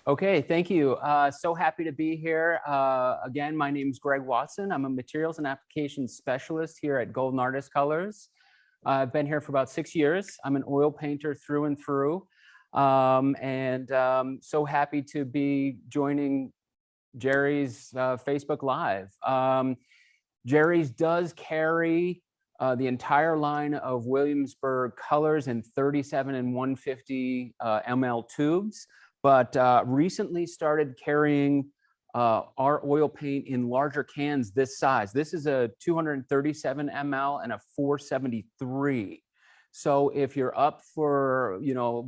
Okay, thank you. So happy to be here. Again, my name is Greg Watson. I'm a materials and applications specialist here at Golden Artist Colors. I've been here for about 6 years. I'm an oil painter through and through. So happy to be joining Jerry's Facebook Live. Jerry's does carry the entire line of Williamsburg colors in 37 and 150 ml tubes, but recently started carrying our oil paint in larger cans this size. This is a 237 ml and a 473. So if you're up for,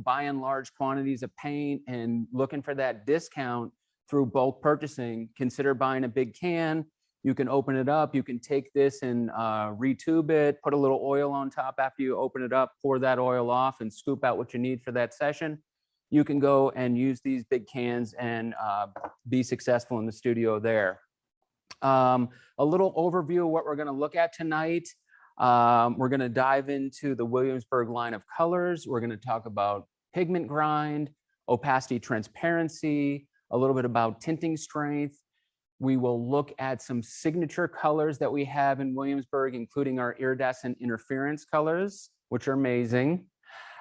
buying large quantities of paint and looking for that discount through bulk purchasing, consider buying a big can. You can open it up. You can take this and retube it, put a little oil on top after you open it up, pour that oil off and scoop out what you need for that session. You can go and use these big cans and be successful in the studio there. A little overview of what we're going to look at tonight. We're going to dive into the Williamsburg line of colors. We're going to talk about pigment grind, opacity transparency, a little bit about tinting strength. We will look at some signature colors that we have in Williamsburg, including our iridescent interference colors, which are amazing.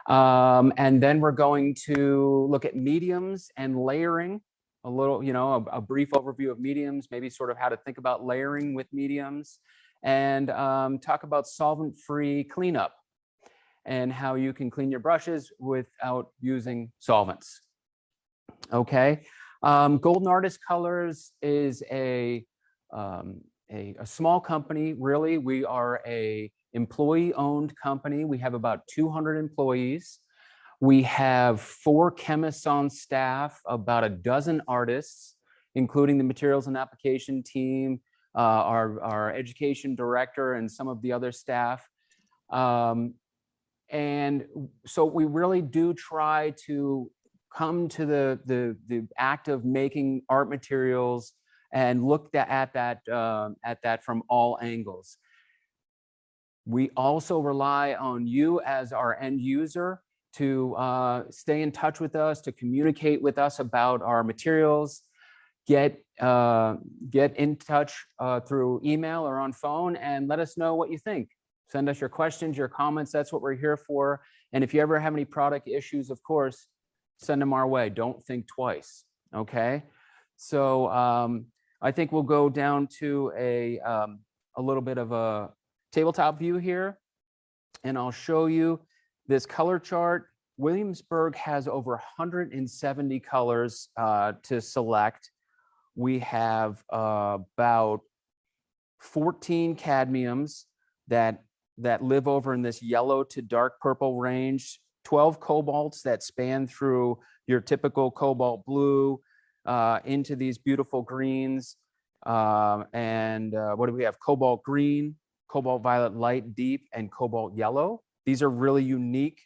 And then we're going to look at mediums and layering, a little, a brief overview of mediums, maybe sort of how to think about layering with mediums, and talk about solvent-free cleanup and how you can clean your brushes without using solvents. Okay. Golden Artist Colors is a small company, really. We are a employee-owned company. We have about 200 employees. We have 4 chemists on staff, about a dozen artists, including the materials and application team, our education director, and some of the other staff. And so we really do try to come to the act of making art materials and look at that from all angles. We also rely on you as our end user to stay in touch with us, to communicate with us about our materials, get in touch through email or on phone, and let us know what you think. Send us your questions, your comments. That's what we're here for. And if you ever have any product issues, of course, send them our way. Don't think twice. Okay. So I think we'll go down to a little bit of a tabletop view here, and I'll show you this color chart. Williamsburg has over 170 colors to select. We have about 14 cadmiums that live over in this yellow to dark purple range, 12 cobalts that span through your typical cobalt blue into these beautiful greens. What do we have? Cobalt green, cobalt violet light deep, and cobalt yellow. These are really unique,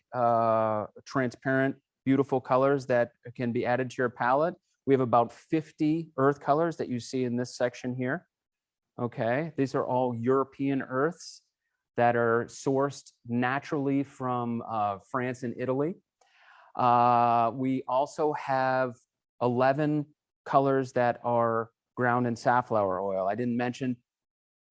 transparent, beautiful colors that can be added to your palette. We have about 50 earth colors that you see in this section here. Okay, these are all European earths that are sourced naturally from France and Italy. We also have 11 colors that are ground in safflower oil. I didn't mention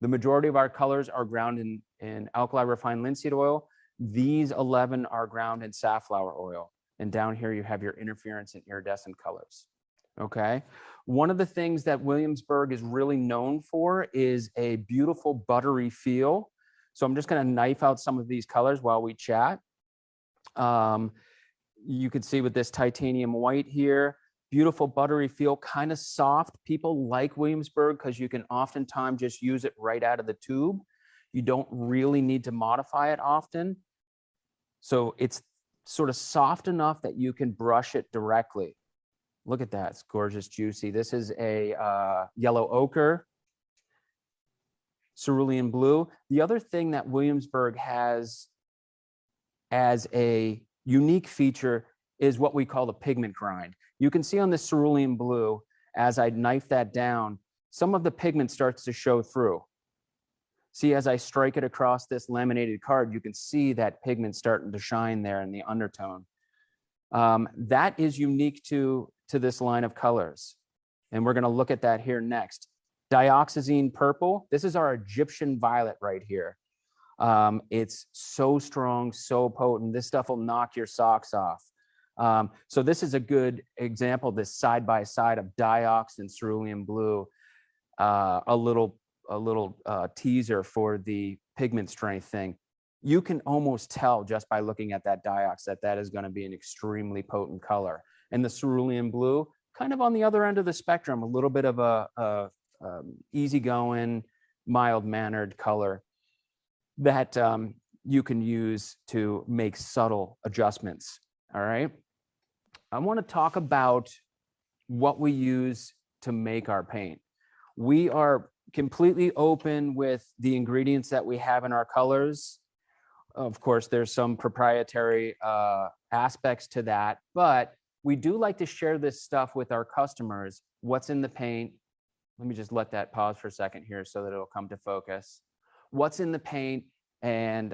the majority of our colors are ground in alkali refined linseed oil. These 11 are ground in safflower oil. And down here you have your interference and iridescent colors. Okay. One of the things that Williamsburg is really known for is a beautiful buttery feel. So I'm just going to knife out some of these colors while we chat. You can see with this titanium white here, beautiful buttery feel, kind of soft. People like Williamsburg because you can oftentimes just use it right out of the tube. You don't really need to modify it often. So it's sort of soft enough that you can brush it directly. Look at that, it's gorgeous, juicy. This is a yellow ochre, cerulean blue. The other thing that Williamsburg has as a unique feature is what we call the pigment grind. You can see on the cerulean blue, as I knife that down, some of the pigment starts to show through. See, as I strike it across this laminated card, you can see that pigment starting to shine there in the undertone. That is unique to this line of colors. And we're going to look at that here next. Dioxazine purple. This is our Egyptian violet right here. It's so strong, so potent. This stuff will knock your socks off. So this is a good example, this side by side of diox and cerulean blue. A little teaser for the pigment strength thing. You can almost tell just by looking at that diox that is going to be an extremely potent color. And the cerulean blue, kind of on the other end of the spectrum, a little bit of a easygoing, mild-mannered color that you can use to make subtle adjustments. All right. I want to talk about what we use to make our paint. We are completely open with the ingredients that we have in our colors. Of course, there's some proprietary aspects to that, but we do like to share this stuff with our customers. What's in the paint? Let me just let that pause for a second here so that it'll come to focus. What's in the paint, and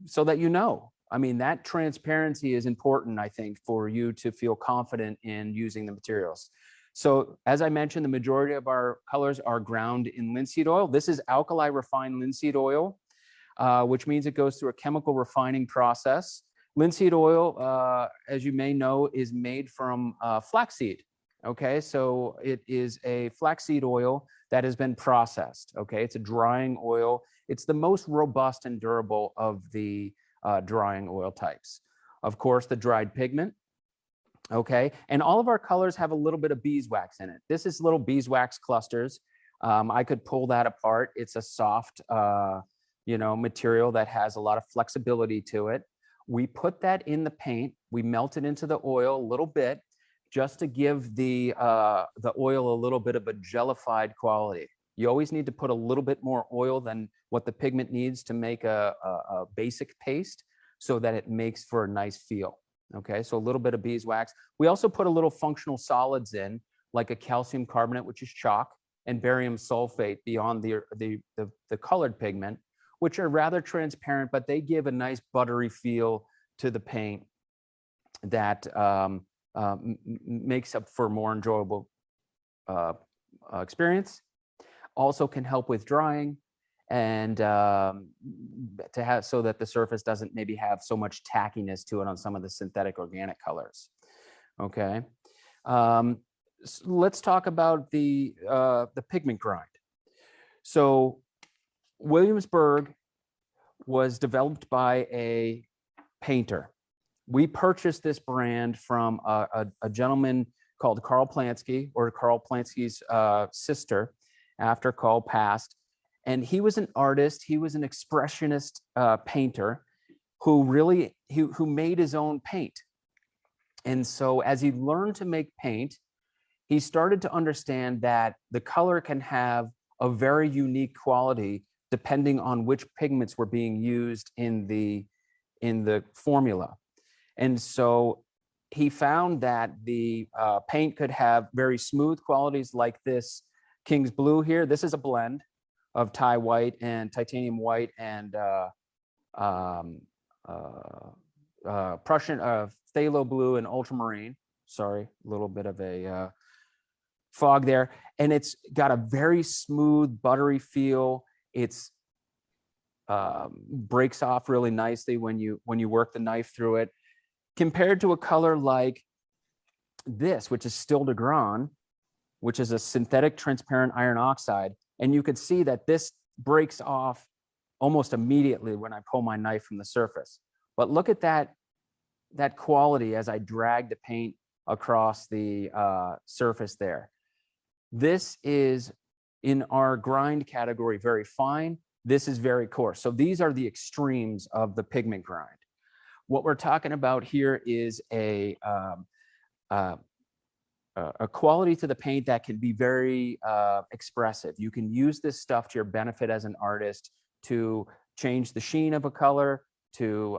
so that you know. I mean, that transparency is important, I think, for you to feel confident in using the materials. So as I mentioned, the majority of our colors are ground in linseed oil. This is alkali refined linseed oil, which means it goes through a chemical refining process. Linseed oil, as you may know, is made from flaxseed. Okay, so it is a flaxseed oil that has been processed. Okay, it's a drying oil. It's the most robust and durable of the drying oil types. Of course, the dried pigment. Okay, and all of our colors have a little bit of beeswax in it. This is little beeswax clusters. I could pull that apart. It's a soft, material that has a lot of flexibility to it. We put that in the paint. We melt it into the oil a little bit, just to give the oil a little bit of a jellified quality. You always need to put a little bit more oil than what the pigment needs to make a basic paste, so that it makes for a nice feel. Okay, so a little bit of beeswax. We also put a little functional solids in, like a calcium carbonate, which is chalk, and barium sulfate beyond the colored pigment, which are rather transparent, but they give a nice buttery feel to the paint that makes up for a more enjoyable experience. Also can help with drying, and to have so that the surface doesn't maybe have so much tackiness to it on some of the synthetic organic colors. Okay, so let's talk about the pigment grind. So Williamsburg was developed by a painter. We purchased this brand from a gentleman called Carl Plansky, or Carl Plansky's sister, after Carl passed. And he was an artist. He was an expressionist painter who really who made his own paint. And so as he learned to make paint, he started to understand that the color can have a very unique quality depending on which pigments were being used in the formula. And so he found that the paint could have very smooth qualities, like this King's Blue here. This is a blend of Thai white and titanium white and Prussian phthalo blue and ultramarine. Sorry, a little bit of a fog there. And it's got a very smooth, buttery feel. It's breaks off really nicely when you work the knife through it, compared to a color like this, which is Stille de Grand, which is a synthetic transparent iron oxide. And you could see that this breaks off almost immediately when I pull my knife from the surface. But look at that quality as I drag the paint across the surface there. This is, in our grind category, very fine. This is very coarse. So these are the extremes of the pigment grind. What we're talking about here is a quality to the paint that can be very expressive. You can use this stuff to your benefit as an artist to change the sheen of a color, to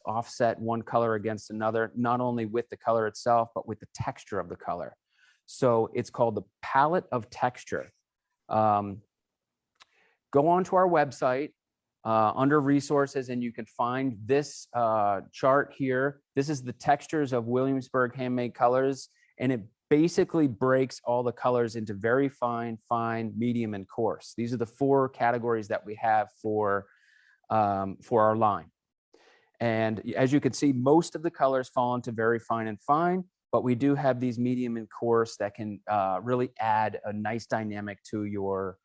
offset one color against another, not only with the color itself, but with the texture of the color. So it's called the palette of texture. Go onto our website, under resources, and you can find this chart here. This is the textures of Williamsburg Handmade Colors, and it basically breaks all the colors into very fine, fine, medium, and coarse. These are the 4 categories that we have for our line. And as you can see, most of the colors fall into very fine and fine, but we do have these medium and coarse that can really add a nice dynamic to your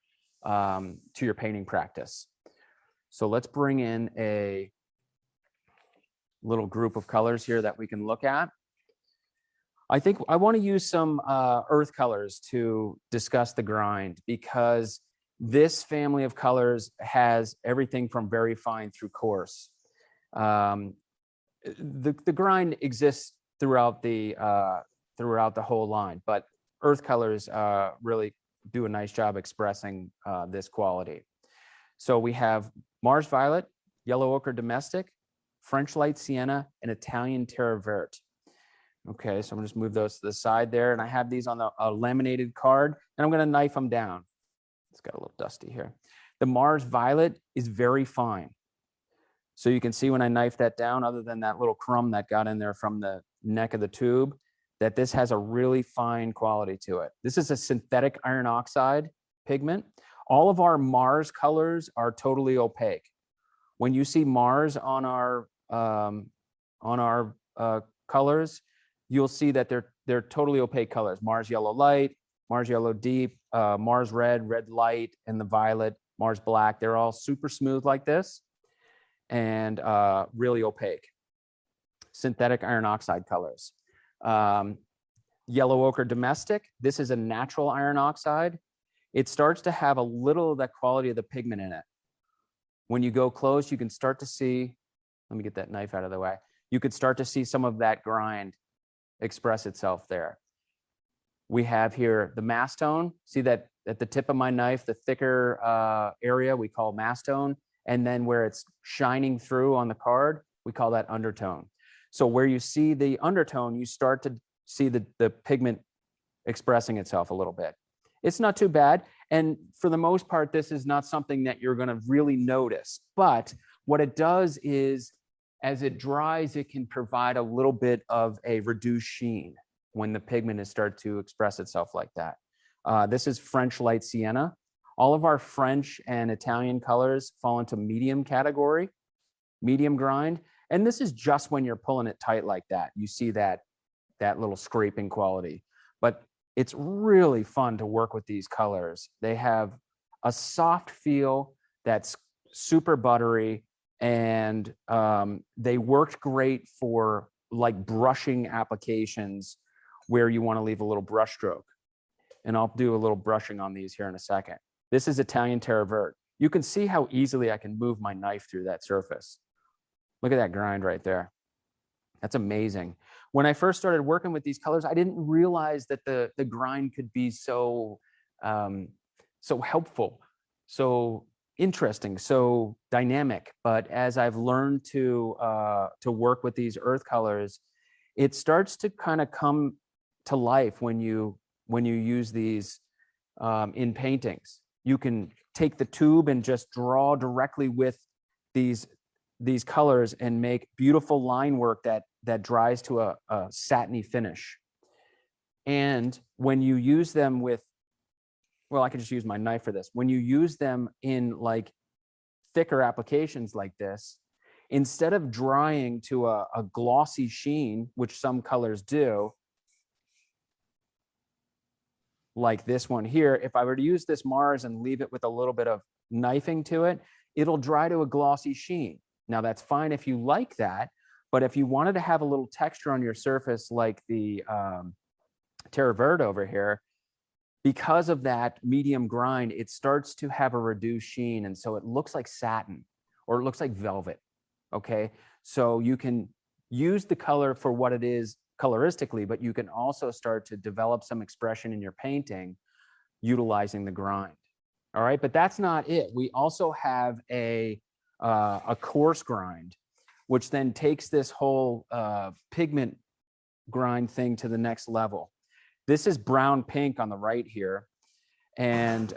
painting practice. So let's bring in a little group of colors here that we can look at. I think I want to use some earth colors to discuss the grind, because this family of colors has everything from very fine through coarse. The grind exists throughout the whole line, but earth colors really do a nice job expressing this quality. So we have Mars Violet, Yellow Ochre Domestic, French Light Sienna, and Italian Terra Verte. Okay, so I'm gonna just move those to the side there, and I have these on a laminated card, and I'm gonna knife them down. It's got a little dusty here. The Mars Violet is very fine. So you can see when I knife that down, other than that little crumb that got in there from the neck of the tube, that this has a really fine quality to it. This is a synthetic iron oxide pigment. All of our Mars colors are totally opaque. When you see Mars on our colors, you'll see that they're totally opaque colors. Mars Yellow Light, Mars Yellow Deep, Mars Red, Red Light, and the Violet, Mars Black. They're all super smooth like this and really opaque. Synthetic iron oxide colors. Yellow Ochre Domestic. This is a natural iron oxide. It starts to have a little of that quality of the pigment in it. When you go close, you can start to see, let me get that knife out of the way. You could start to see some of that grind express itself there. We have here the mastone. See that at the tip of my knife, the thicker area we call mastone, and then where it's shining through on the card, we call that undertone. So where you see the undertone, you start to see the pigment expressing itself a little bit. It's not too bad. And for the most part, this is not something that you're going to really notice. But what it does is, as it dries, it can provide a little bit of a reduced sheen when the pigment is started to express itself like that. This is French Light Sienna. All of our French and Italian colors fall into medium category, medium grind. And this is just when you're pulling it tight like that. You see that little scraping quality. But it's really fun to work with these colors. They have a soft feel that's super buttery, and they worked great for like brushing applications where you want to leave a little brush stroke. And I'll do a little brushing on these here in a second. This is Italian Terra Verte. You can see how easily I can move my knife through that surface. Look at that grind right there. That's amazing. When I first started working with these colors, I didn't realize that the grind could be so helpful, so interesting, so dynamic. But as I've learned to work with these earth colors, it starts to kind of come to life when you use these in paintings. You can take the tube and just draw directly with these colors and make beautiful line work that dries to a satiny finish. And when you use them with, well, I could just use my knife for this. When you use them in like thicker applications like this, instead of drying to a glossy sheen, which some colors do, like this one here, if I were to use this Mars and leave it with a little bit of knifing to it, it'll dry to a glossy sheen. Now that's fine if you like that, but if you wanted to have a little texture on your surface like the Terra Verte over here, because of that medium grind, it starts to have a reduced sheen, and so it looks like satin or it looks like velvet, okay? So you can use the color for what it is coloristically, but you can also start to develop some expression in your painting utilizing the grind, all right? But that's not it. We also have a coarse grind, which then takes this whole pigment grind thing to the next level. This is brown pink on the right here. And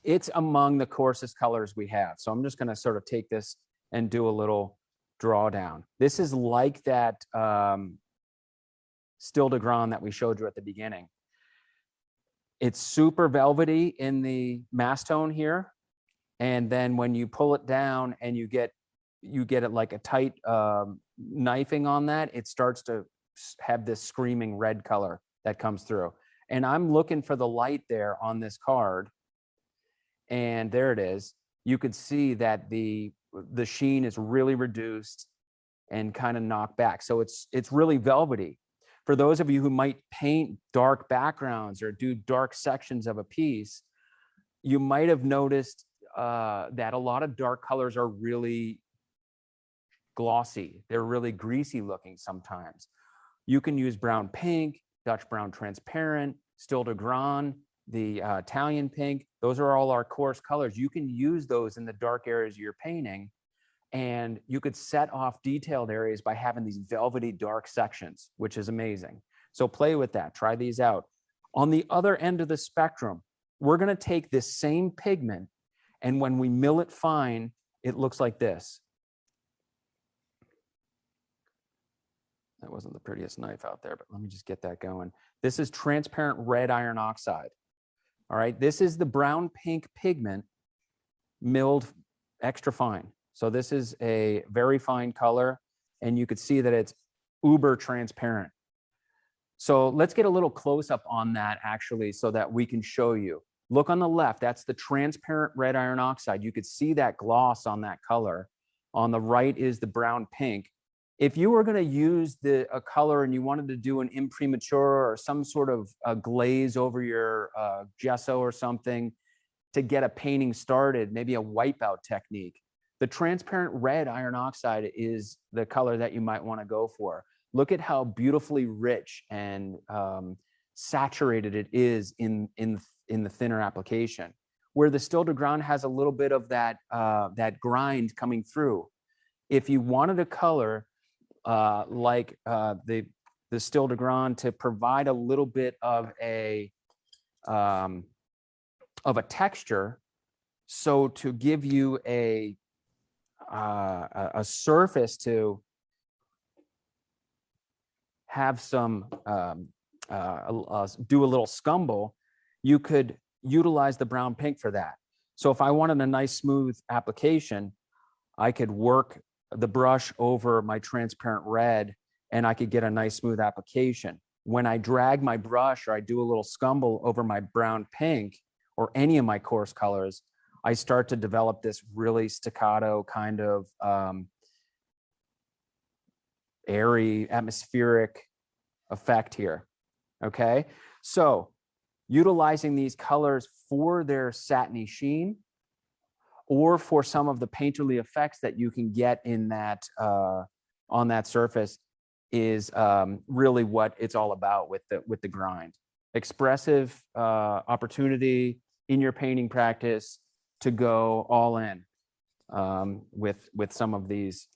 it's among the coarsest colors we have. So I'm just going to sort of take this and do a little drawdown. This is like that Stille de Grand that we showed you at the beginning. It's super velvety in the mass tone here. And then when you pull it down and you get it like a tight knifing on that, it starts to have this screaming red color that comes through. And I'm looking for the light there on this card. And there it is. You could see that the sheen is really reduced and kind of knocked back. So it's really velvety. For those of you who might paint dark backgrounds or do dark sections of a piece, you might have noticed that a lot of dark colors are really glossy. They're really greasy looking sometimes. You can use brown pink, Dutch brown transparent, Stille de Grand, the Italian pink. Those are all our coarse colors. You can use those in the dark areas of your painting, and you could set off detailed areas by having these velvety dark sections, which is amazing. So play with that. Try these out. On the other end of the spectrum, we're going to take this same pigment, and when we mill it fine, it looks like this. That wasn't the prettiest knife out there, but let me just get that going. This is transparent red iron oxide. All right, this is the brown pink pigment milled extra fine. So this is a very fine color, and you could see that it's uber transparent. So let's get a little close up on that actually so that we can show you. Look on the left, that's the transparent red iron oxide. You could see that gloss on that color. On the right is the brown pink. If you were going to use a color and you wanted to do an imprimatur or some sort of glaze over your gesso or something to get a painting started, maybe a wipeout technique, the transparent red iron oxide is the color that you might want to go for. Look at how beautifully rich and saturated it is in the thinner application, where the Stille de Grand has a little bit of that grind coming through. If you wanted a color like the Stille de Grand to provide a little bit of a texture, so to give you a surface to have some do a little scumble, you could utilize the brown pink for that. So if I wanted a nice smooth application, I could work the brush over my transparent red and I could get a nice smooth application. When I drag my brush or I do a little scumble over my brown pink or any of my coarse colors, I start to develop this really staccato kind of airy, atmospheric effect here. Okay, so utilizing these colors for their satiny sheen or for some of the painterly effects that you can get in that on that surface is really what it's all about with the grind. Expressive opportunity in your painting practice to go all in with some of these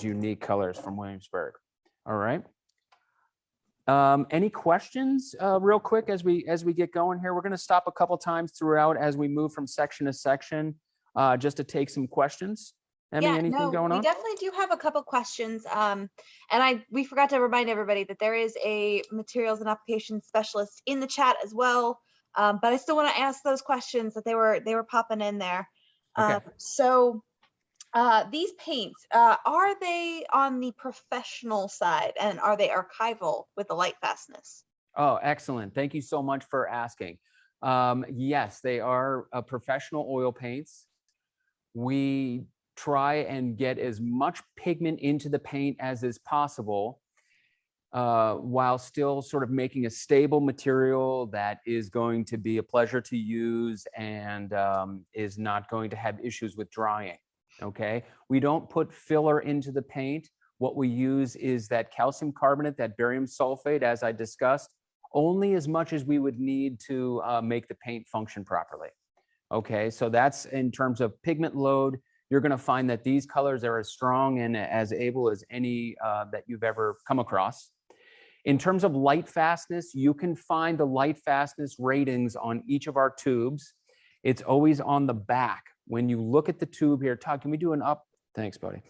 unique colors from Williamsburg. All right. Any questions real quick as we get going here? We're going to stop a couple times throughout as we move from section to section just to take some questions. Emmy, anything going on? We definitely do have a couple questions. And we forgot to remind everybody that there is a materials and applications specialist in the chat as well. But I still want to ask those questions that they were popping in there. Okay. These paints, are they on the professional side and are they archival with the lightfastness? Oh, excellent. Thank you so much for asking. Yes, they are professional oil paints. We try and get as much pigment into the paint as is possible while still sort of making a stable material that is going to be a pleasure to use and is not going to have issues with drying. Okay, we don't put filler into the paint. What we use is that calcium carbonate, that barium sulfate, as I discussed, only as much as we would need to make the paint function properly. Okay, so that's in terms of pigment load. You're going to find that these colors are as strong and as able as any that you've ever come across. In terms of light fastness, you can find the light fastness ratings on each of our tubes. It's always on the back. When you look at the tube here, Todd, can we do an up? Thanks, buddy.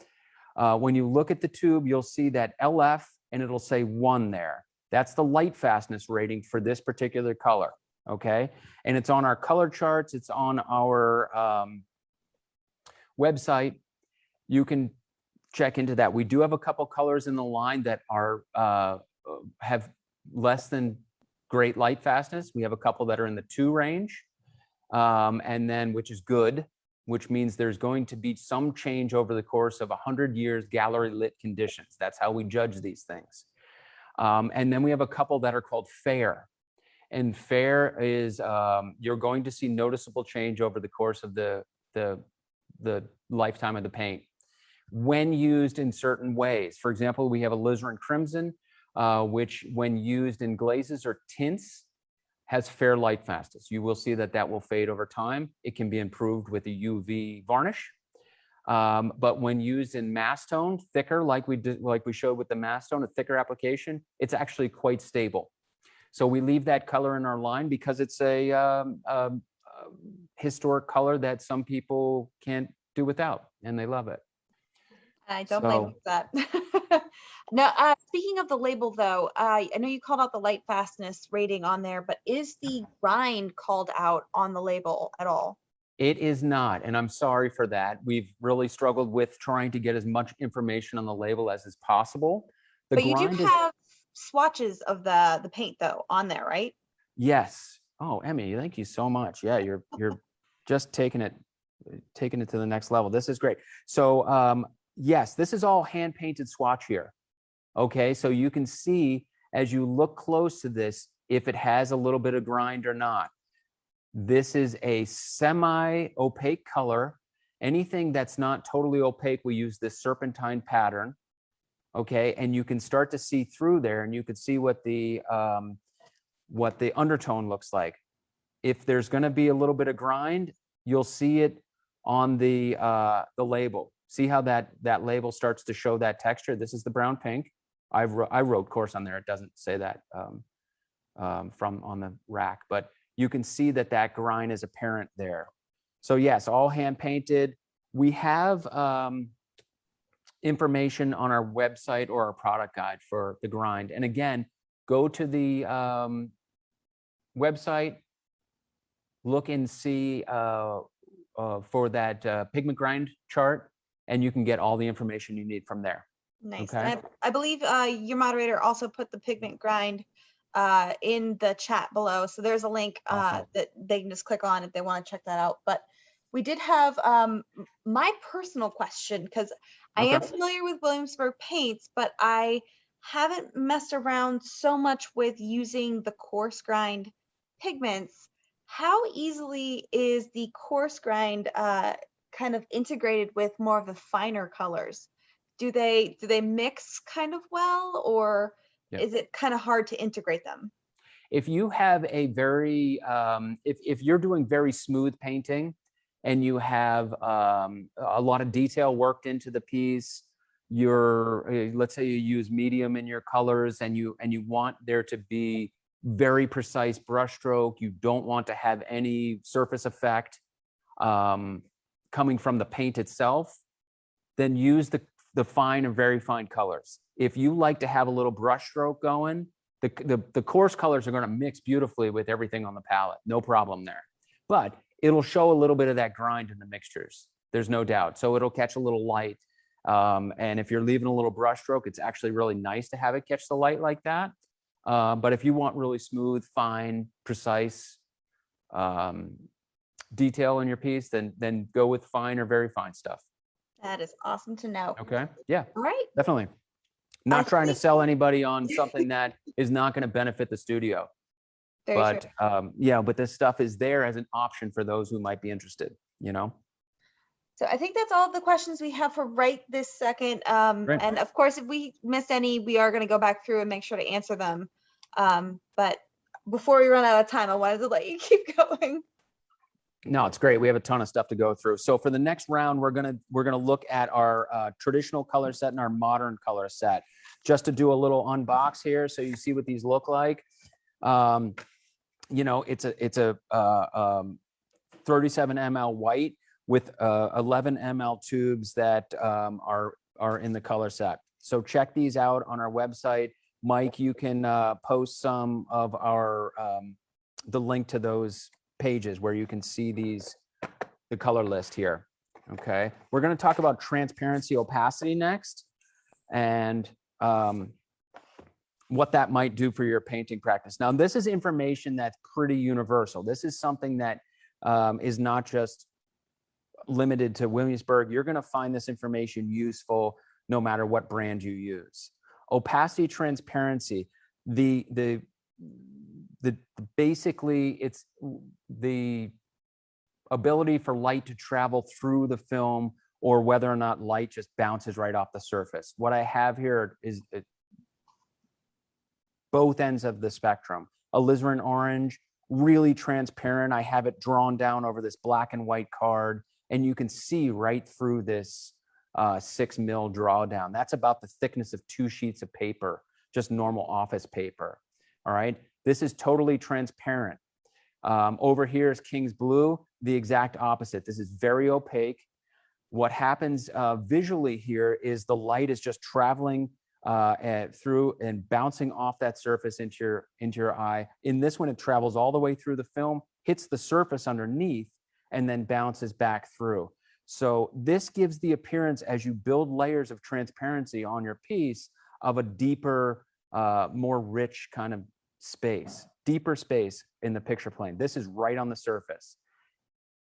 When you look at the tube, you'll see that LF and it'll say 1 there. That's the light fastness rating for this particular color, okay? And it's on our color charts. It's on our website. You can check into that. We do have a couple colors in the line that are have less than great light fastness. We have a couple that are in the 2 range, and then which is good, which means there's going to be some change over the course of 100 years gallery lit conditions. That's how we judge these things. And then we have a couple that are called fair. And fair is you're going to see noticeable change over the course of the lifetime of the paint when used in certain ways. For example, we have alizarin crimson, which when used in glazes or tints has fair light fastness. You will see that that will fade over time. It can be improved with a UV varnish. But when used in mass tone, thicker, like we showed with the mass tone, a thicker application, it's actually quite stable. So we leave that color in our line because it's a historic color that some people can't do without, and they love it. I don't blame you for that. Now, speaking of the label, though, I know you called out the light fastness rating on there, but is the grind called out on the label at all? It is not, and I'm sorry for that. We've really struggled with trying to get as much information on the label as is possible. But you do have swatches of the paint, though, on there, right? Yes. Oh, Emmy, thank you so much. Yeah, you're just taking it to the next level. This is great. So yes, this is all hand painted swatch here. Okay, so you can see as you look close to this if it has a little bit of grind or not. This is a semi-opaque color. Anything that's not totally opaque, we use this serpentine pattern. Okay, and you can start to see through there, and you can see what the undertone looks like. If there's going to be a little bit of grind, you'll see it on the label. See how that label starts to show that texture? This is the brown pink. I wrote coarse on there. It doesn't say that from on the rack, but you can see that grind is apparent there. So yes, all hand painted. We have information on our website or our product guide for the grind. And again, go to the website, look and see for that pigment grind chart, and you can get all the information you need from there. Nice. Okay. And I believe your moderator also put the pigment grind in the chat below. So there's a link Awesome. that they can just click on if they want to check that out. But we did have my personal question, because I am familiar with Williamsburg paints, but I haven't messed around so much with using the coarse grind pigments. How easily is the coarse grind kind of integrated with more of the finer colors? Do they mix kind of well, or is it kind of hard to integrate them? If you have a very, if you're doing very smooth painting and you have a lot of detail worked into the piece, let's say you use medium in your colors and you want there to be very precise brush stroke, you don't want to have any surface effect coming from the paint itself, then use the fine and very fine colors. If you like to have a little brush stroke going, the coarse colors are going to mix beautifully with everything on the palette. No problem there. But it'll show a little bit of that grind in the mixtures. There's no doubt. So it'll catch a little light. And if you're leaving a little brush stroke, it's actually really nice to have it catch the light like that. But if you want really smooth, fine, precise detail in your piece, then go with fine or very fine stuff. That is awesome to know. Okay. Yeah. All right. Definitely. Not trying to sell anybody on something that is not going to benefit the studio. But yeah, but this stuff is there as an option for those who might be interested, you know? So I think that's all the questions we have for right this second. And of course, if we missed any, we are going to go back through and make sure to answer them. But before we run out of time, I wanted to let you keep going. No, it's great. We have a ton of stuff to go through. So for the next round, we're gonna look at our traditional color set and our modern color set, just to do a little unbox here, so you see what these look like. You know, it's a 37 ml white with 11 ml tubes that are in the color set. So check these out on our website. Mike, you can post some of our the link to those pages where you can see the color list here. Okay, we're going to talk about transparency, opacity next, and what that might do for your painting practice. Now, this is information that's pretty universal. This is something that is not just limited to Williamsburg. You're going to find this information useful no matter what brand you use. Opacity, transparency, basically it's the ability for light to travel through the film, or whether or not light just bounces right off the surface. What I have here is both ends of the spectrum. Alizarin orange, really transparent. I have it drawn down over this black and white card, and you can see right through this 6 mil drawdown. That's about the thickness of 2 sheets of paper, just normal office paper. All right, this is totally transparent. Over here is King's Blue, the exact opposite. This is very opaque. What happens visually here is the light is just traveling through and bouncing off that surface into your eye. In this one, it travels all the way through the film, hits the surface underneath, and then bounces back through. So this gives the appearance, as you build layers of transparency on your piece, of a deeper, more rich kind of space, deeper space in the picture plane. This is right on the surface.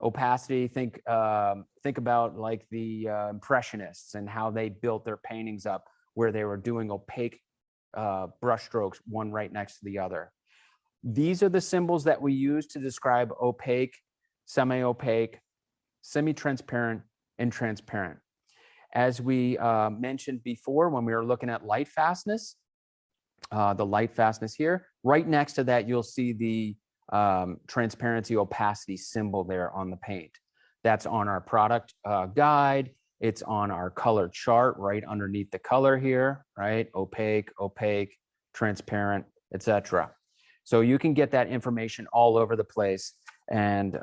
Opacity, think about like the Impressionists and how they built their paintings up, where they were doing opaque brush strokes, one right next to the other. These are the symbols that we use to describe opaque, semi-opaque, semi-transparent, and transparent. As we mentioned before, when we were looking at light fastness, the light fastness here, right next to that, you'll see the transparency opacity symbol there on the paint. That's on our product guide. It's on our color chart right underneath the color here, right? Opaque, opaque, transparent, etc. So you can get that information all over the place, and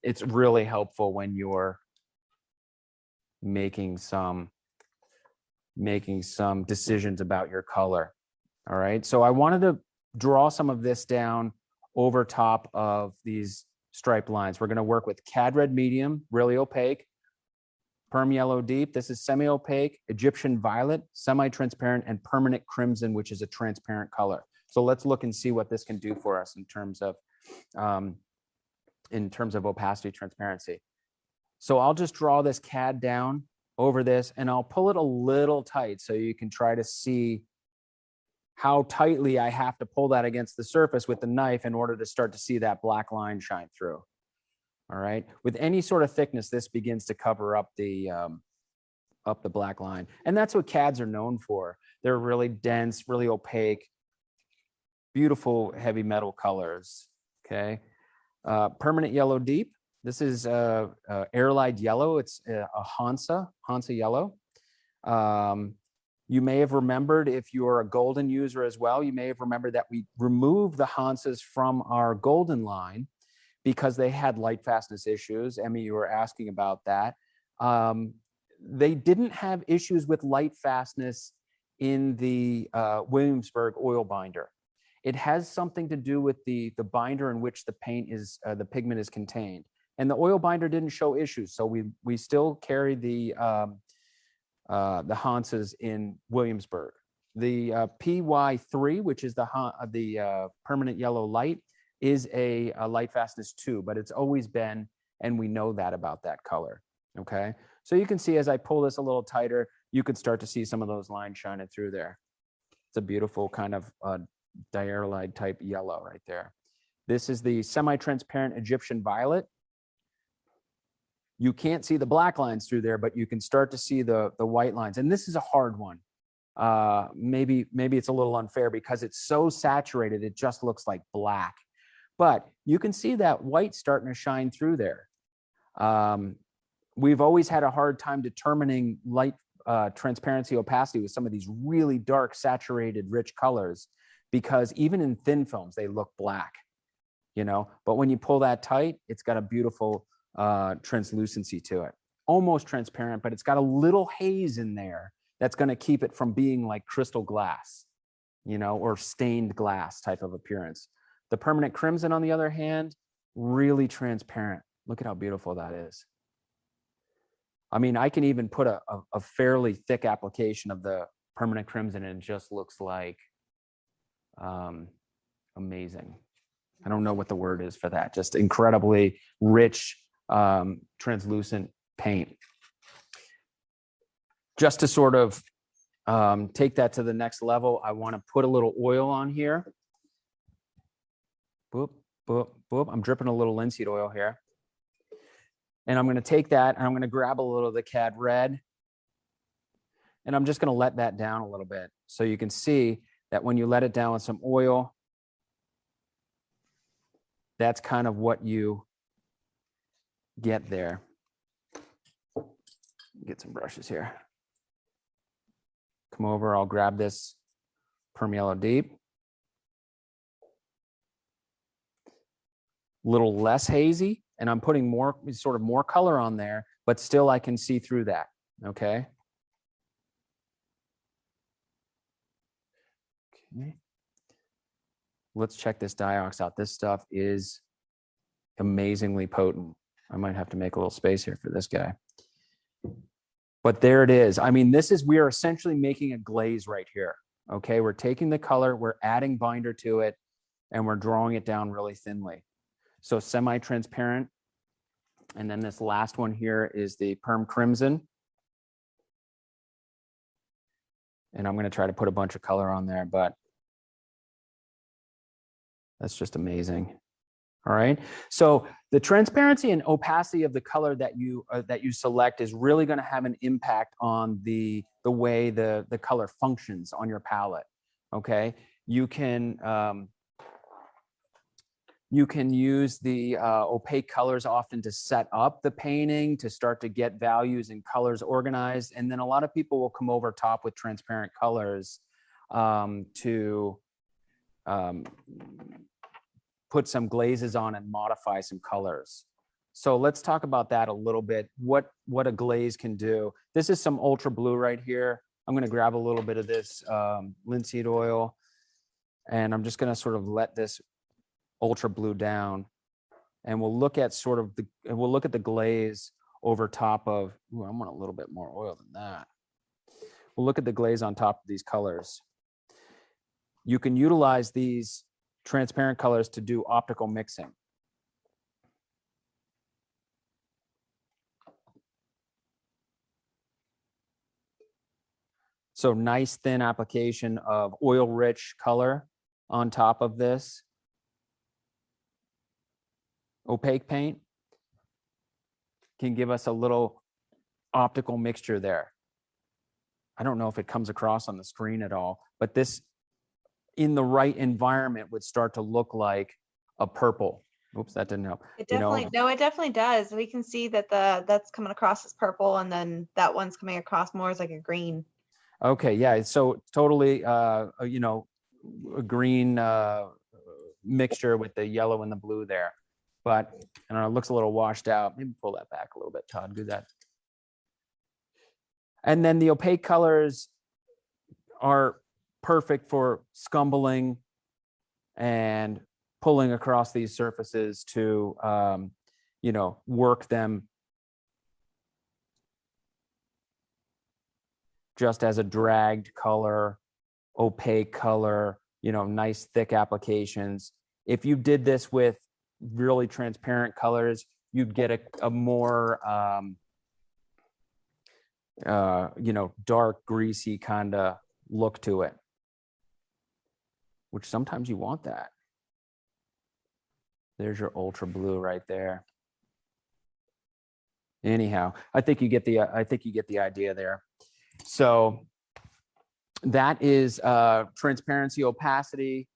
it's really helpful when you're making some decisions about your color. All right, so I wanted to draw some of this down over top of these striped lines. We're going to work with Cad Red Medium, really opaque, Perm Yellow Deep, this is semi-opaque, Egyptian Violet, semi-transparent, and Permanent Crimson, which is a transparent color. So let's look and see what this can do for us in terms of opacity, transparency. So I'll just draw this CAD down over this, and I'll pull it a little tight so you can try to see how tightly I have to pull that against the surface with the knife in order to start to see that black line shine through. All right, with any sort of thickness, this begins to cover up the black line. And that's what CADs are known for. They're really dense, really opaque, beautiful heavy metal colors, okay? Permanent Yellow Deep, this is airline yellow. It's a Hansa yellow. You may have remembered, if you're a golden user as well, you may have remembered that we removed the Hansas from our golden line because they had light fastness issues. Emmy, you were asking about that. They didn't have issues with light fastness in the Williamsburg oil binder. It has something to do with the binder in which the paint is, the pigment is contained. And the oil binder didn't show issues, so we still carry the Hansas in Williamsburg. The PY3, which is the permanent yellow light, is a light fastness too, but it's always been, and we know that about that color, okay? So you can see as I pull this a little tighter, you could start to see some of those lines shining through there. It's a beautiful kind of diarylide type yellow right there. This is the semi-transparent Egyptian Violet. You can't see the black lines through there, but you can start to see the white lines. And this is a hard one. Maybe it's a little unfair because it's so saturated, it just looks like black. But you can see that white starting to shine through there. We've always had a hard time determining light transparency, opacity with some of these really dark, saturated, rich colors, because even in thin films, they look black, you know? But when you pull that tight, it's got a beautiful translucency to it. Almost transparent, but it's got a little haze in there that's going to keep it from being like crystal glass, you know, or stained glass type of appearance. The permanent crimson, on the other hand, really transparent. Look at how beautiful that is. I mean, I can even put a fairly thick application of the permanent crimson and it just looks like amazing. I don't know what the word is for that. Just incredibly rich, translucent paint. Just to sort of take that to the next level, I want to put a little oil on here. Boop, boop, boop. I'm dripping a little linseed oil here. And I'm going to take that and I'm going to grab a little of the Cad Red. And I'm just going to let that down a little bit. So you can see that when you let it down with some oil, that's kind of what you get there. Get some brushes here. Come over, I'll grab this Perm Yellow Deep. Little less hazy, and I'm putting more, sort of more color on there, but still I can see through that, okay? Okay. Let's check this Diox out. This stuff is amazingly potent. I might have to make a little space here for this guy. But there it is. I mean, we are essentially making a glaze right here, okay? We're taking the color, we're adding binder to it, and we're drawing it down really thinly. So semi-transparent. And then this last one here is the Perm Crimson. And I'm going to try to put a bunch of color on there, but that's just amazing. All right. So the transparency and opacity of the color that you select is really going to have an impact on the way the color functions on your palette. Okay. You can use the opaque colors often to set up the painting, to start to get values and colors organized. And then a lot of people will come over top with transparent colors to put some glazes on and modify some colors. So let's talk about that a little bit, what a glaze can do. This is some ultra blue right here. I'm going to grab a little bit of this linseed oil, and I'm just going to sort of let this ultra blue down, and we'll look at the glaze over top of, ooh, I want a little bit more oil than that. We'll look at the glaze on top of these colors. You can utilize these transparent colors to do optical mixing. So nice thin application of oil-rich color on top of this opaque paint can give us a little optical mixture there. I don't know if it comes across on the screen at all, but this in the right environment would start to look like a purple. Oops, that didn't help. It definitely, no, it definitely does. We can see that that's coming across as purple, and then that one's coming across more as like a green. Okay, yeah, so totally, you know, a green mixture with the yellow and the blue there. But I don't know, it looks a little washed out. Maybe pull that back a little bit, Todd. Do that. And then the opaque colors are perfect for scumbling and pulling across these surfaces to, you know, work them just as a dragged color, opaque color, you know, nice thick applications. If you did this with really transparent colors, you'd get a more, you know, dark, greasy kind of look to it, which sometimes you want that. There's your ultra blue right there. Anyhow, I think you get the idea there. So that is transparency, opacity.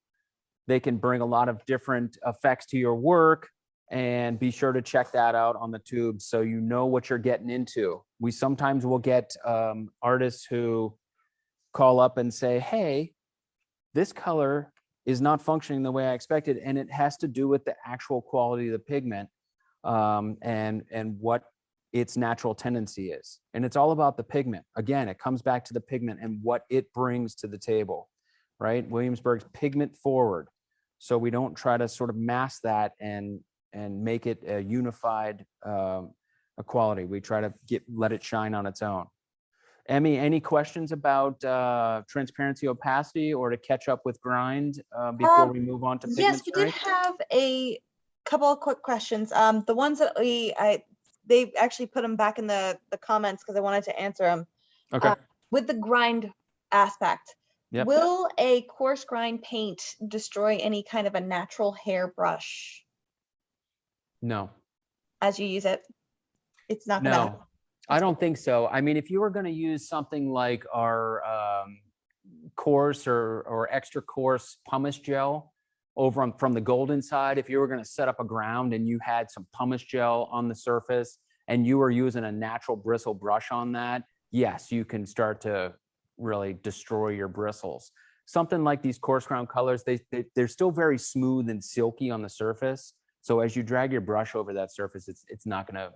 They can bring a lot of different effects to your work, and be sure to check that out on the tube so you know what you're getting into. We sometimes will get artists who call up and say, hey, this color is not functioning the way I expected, and it has to do with the actual quality of the pigment. and what its natural tendency is. And it's all about the pigment. Again, it comes back to the pigment and what it brings to the table, right? Williamsburg's pigment forward. So we don't try to sort of mask that and make it a unified quality. We try to let it shine on its own. Emmy, any questions about transparency, opacity, or to catch up with grind before we move on to pigment yes, we did strength? have a couple of quick questions. The ones that they actually put them back in the comments because I wanted to answer them. Okay. With the grind aspect, Yep. will a coarse grind paint destroy any kind of a natural hair brush No. as you use it? It's not gonna. No, I don't think so. I mean, if you were going to use something like our coarse or extra coarse pumice gel over from the golden side, if you were going to set up a ground and you had some pumice gel on the surface and you were using a natural bristle brush on that, yes, you can start to really destroy your bristles. Something like these coarse ground colors, they're still very smooth and silky on the surface. So as you drag your brush over that surface, it's not gonna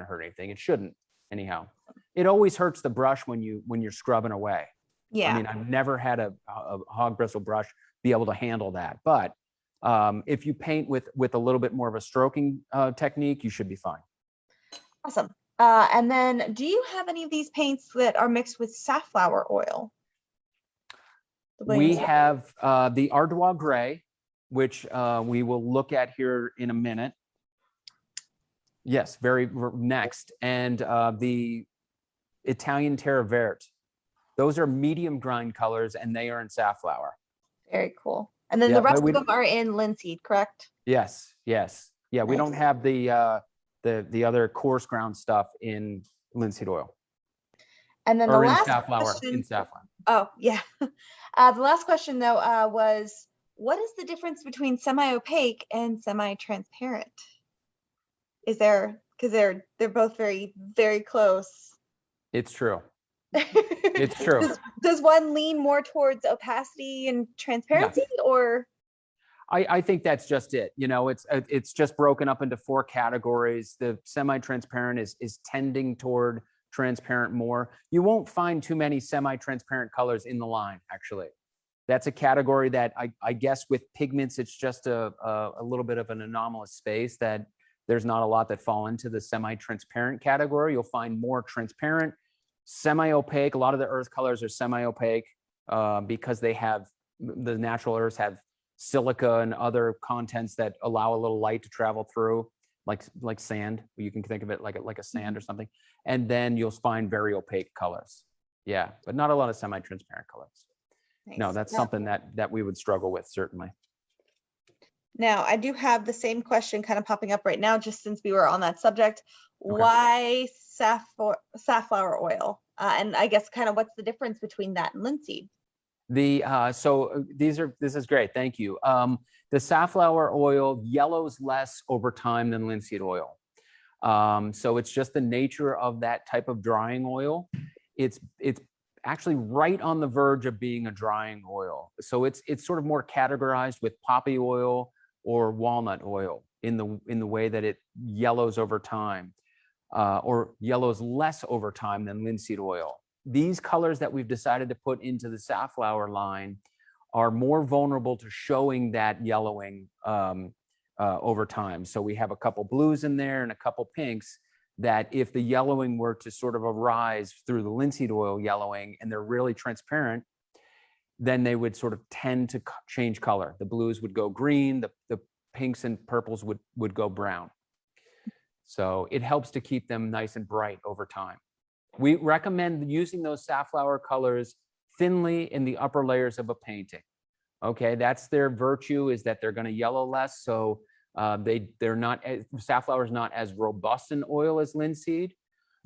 hurt anything. It shouldn't, anyhow. It always hurts the brush when you're scrubbing away. Yeah. I mean, I've never had a hog bristle brush be able to handle that. But if you paint with a little bit more of a stroking technique, you should be fine. Awesome. And then, do you have any of these paints that are mixed with safflower oil? We have the Ardois Gray, which we will look at here in a minute. Yes, very next. And the Italian Terra Verte. Those are medium grind colors, and they are in safflower. Very cool. And then the rest of them are in linseed, correct? Yes, yes. Yeah, we don't have the other coarse ground stuff in linseed oil. And then the last safflower, question, in safflower. Oh, yeah. The last question, though, was, what is the difference between semi-opaque and semi-transparent? Is there, because they're both very, very close. It's true. It's true. Does one lean more towards opacity and transparency, or? I think that's just it. You know, it's just broken up into 4 categories. The semi-transparent is tending toward transparent more. You won't find too many semi-transparent colors in the line, actually. That's a category that I guess with pigments, it's just a little bit of an anomalous space that there's not a lot that fall into the semi-transparent category. You'll find more transparent, semi-opaque. A lot of the earth colors are semi-opaque because they have, the natural earths have silica and other contents that allow a little light to travel through, like sand. You can think of it like a sand or something. And then you'll find very opaque colors. Yeah, but not a lot of semi-transparent colors. Nice. No, that's something that we would struggle with, certainly. Now, I do have the same question kind of popping up right now, just since we were on that subject. Okay. Why safflower oil? And I guess kind of what's the difference between that and linseed? So this is great. Thank you. The safflower oil yellows less over time than linseed oil. So it's just the nature of that type of drying oil. It's actually right on the verge of being a drying oil. So it's sort of more categorized with poppy oil or walnut oil in the way that it yellows over time, or yellows less over time than linseed oil. These colors that we've decided to put into the safflower line are more vulnerable to showing that yellowing over time. So we have a couple blues in there and a couple pinks that if the yellowing were to sort of arise through the linseed oil yellowing and they're really transparent, then they would sort of tend to change color. The blues would go green, the pinks and purples would go brown. So it helps to keep them nice and bright over time. We recommend using those safflower colors thinly in the upper layers of a painting. Okay, that's their virtue, is that they're going to yellow less. So they're not, safflower is not as robust an oil as linseed.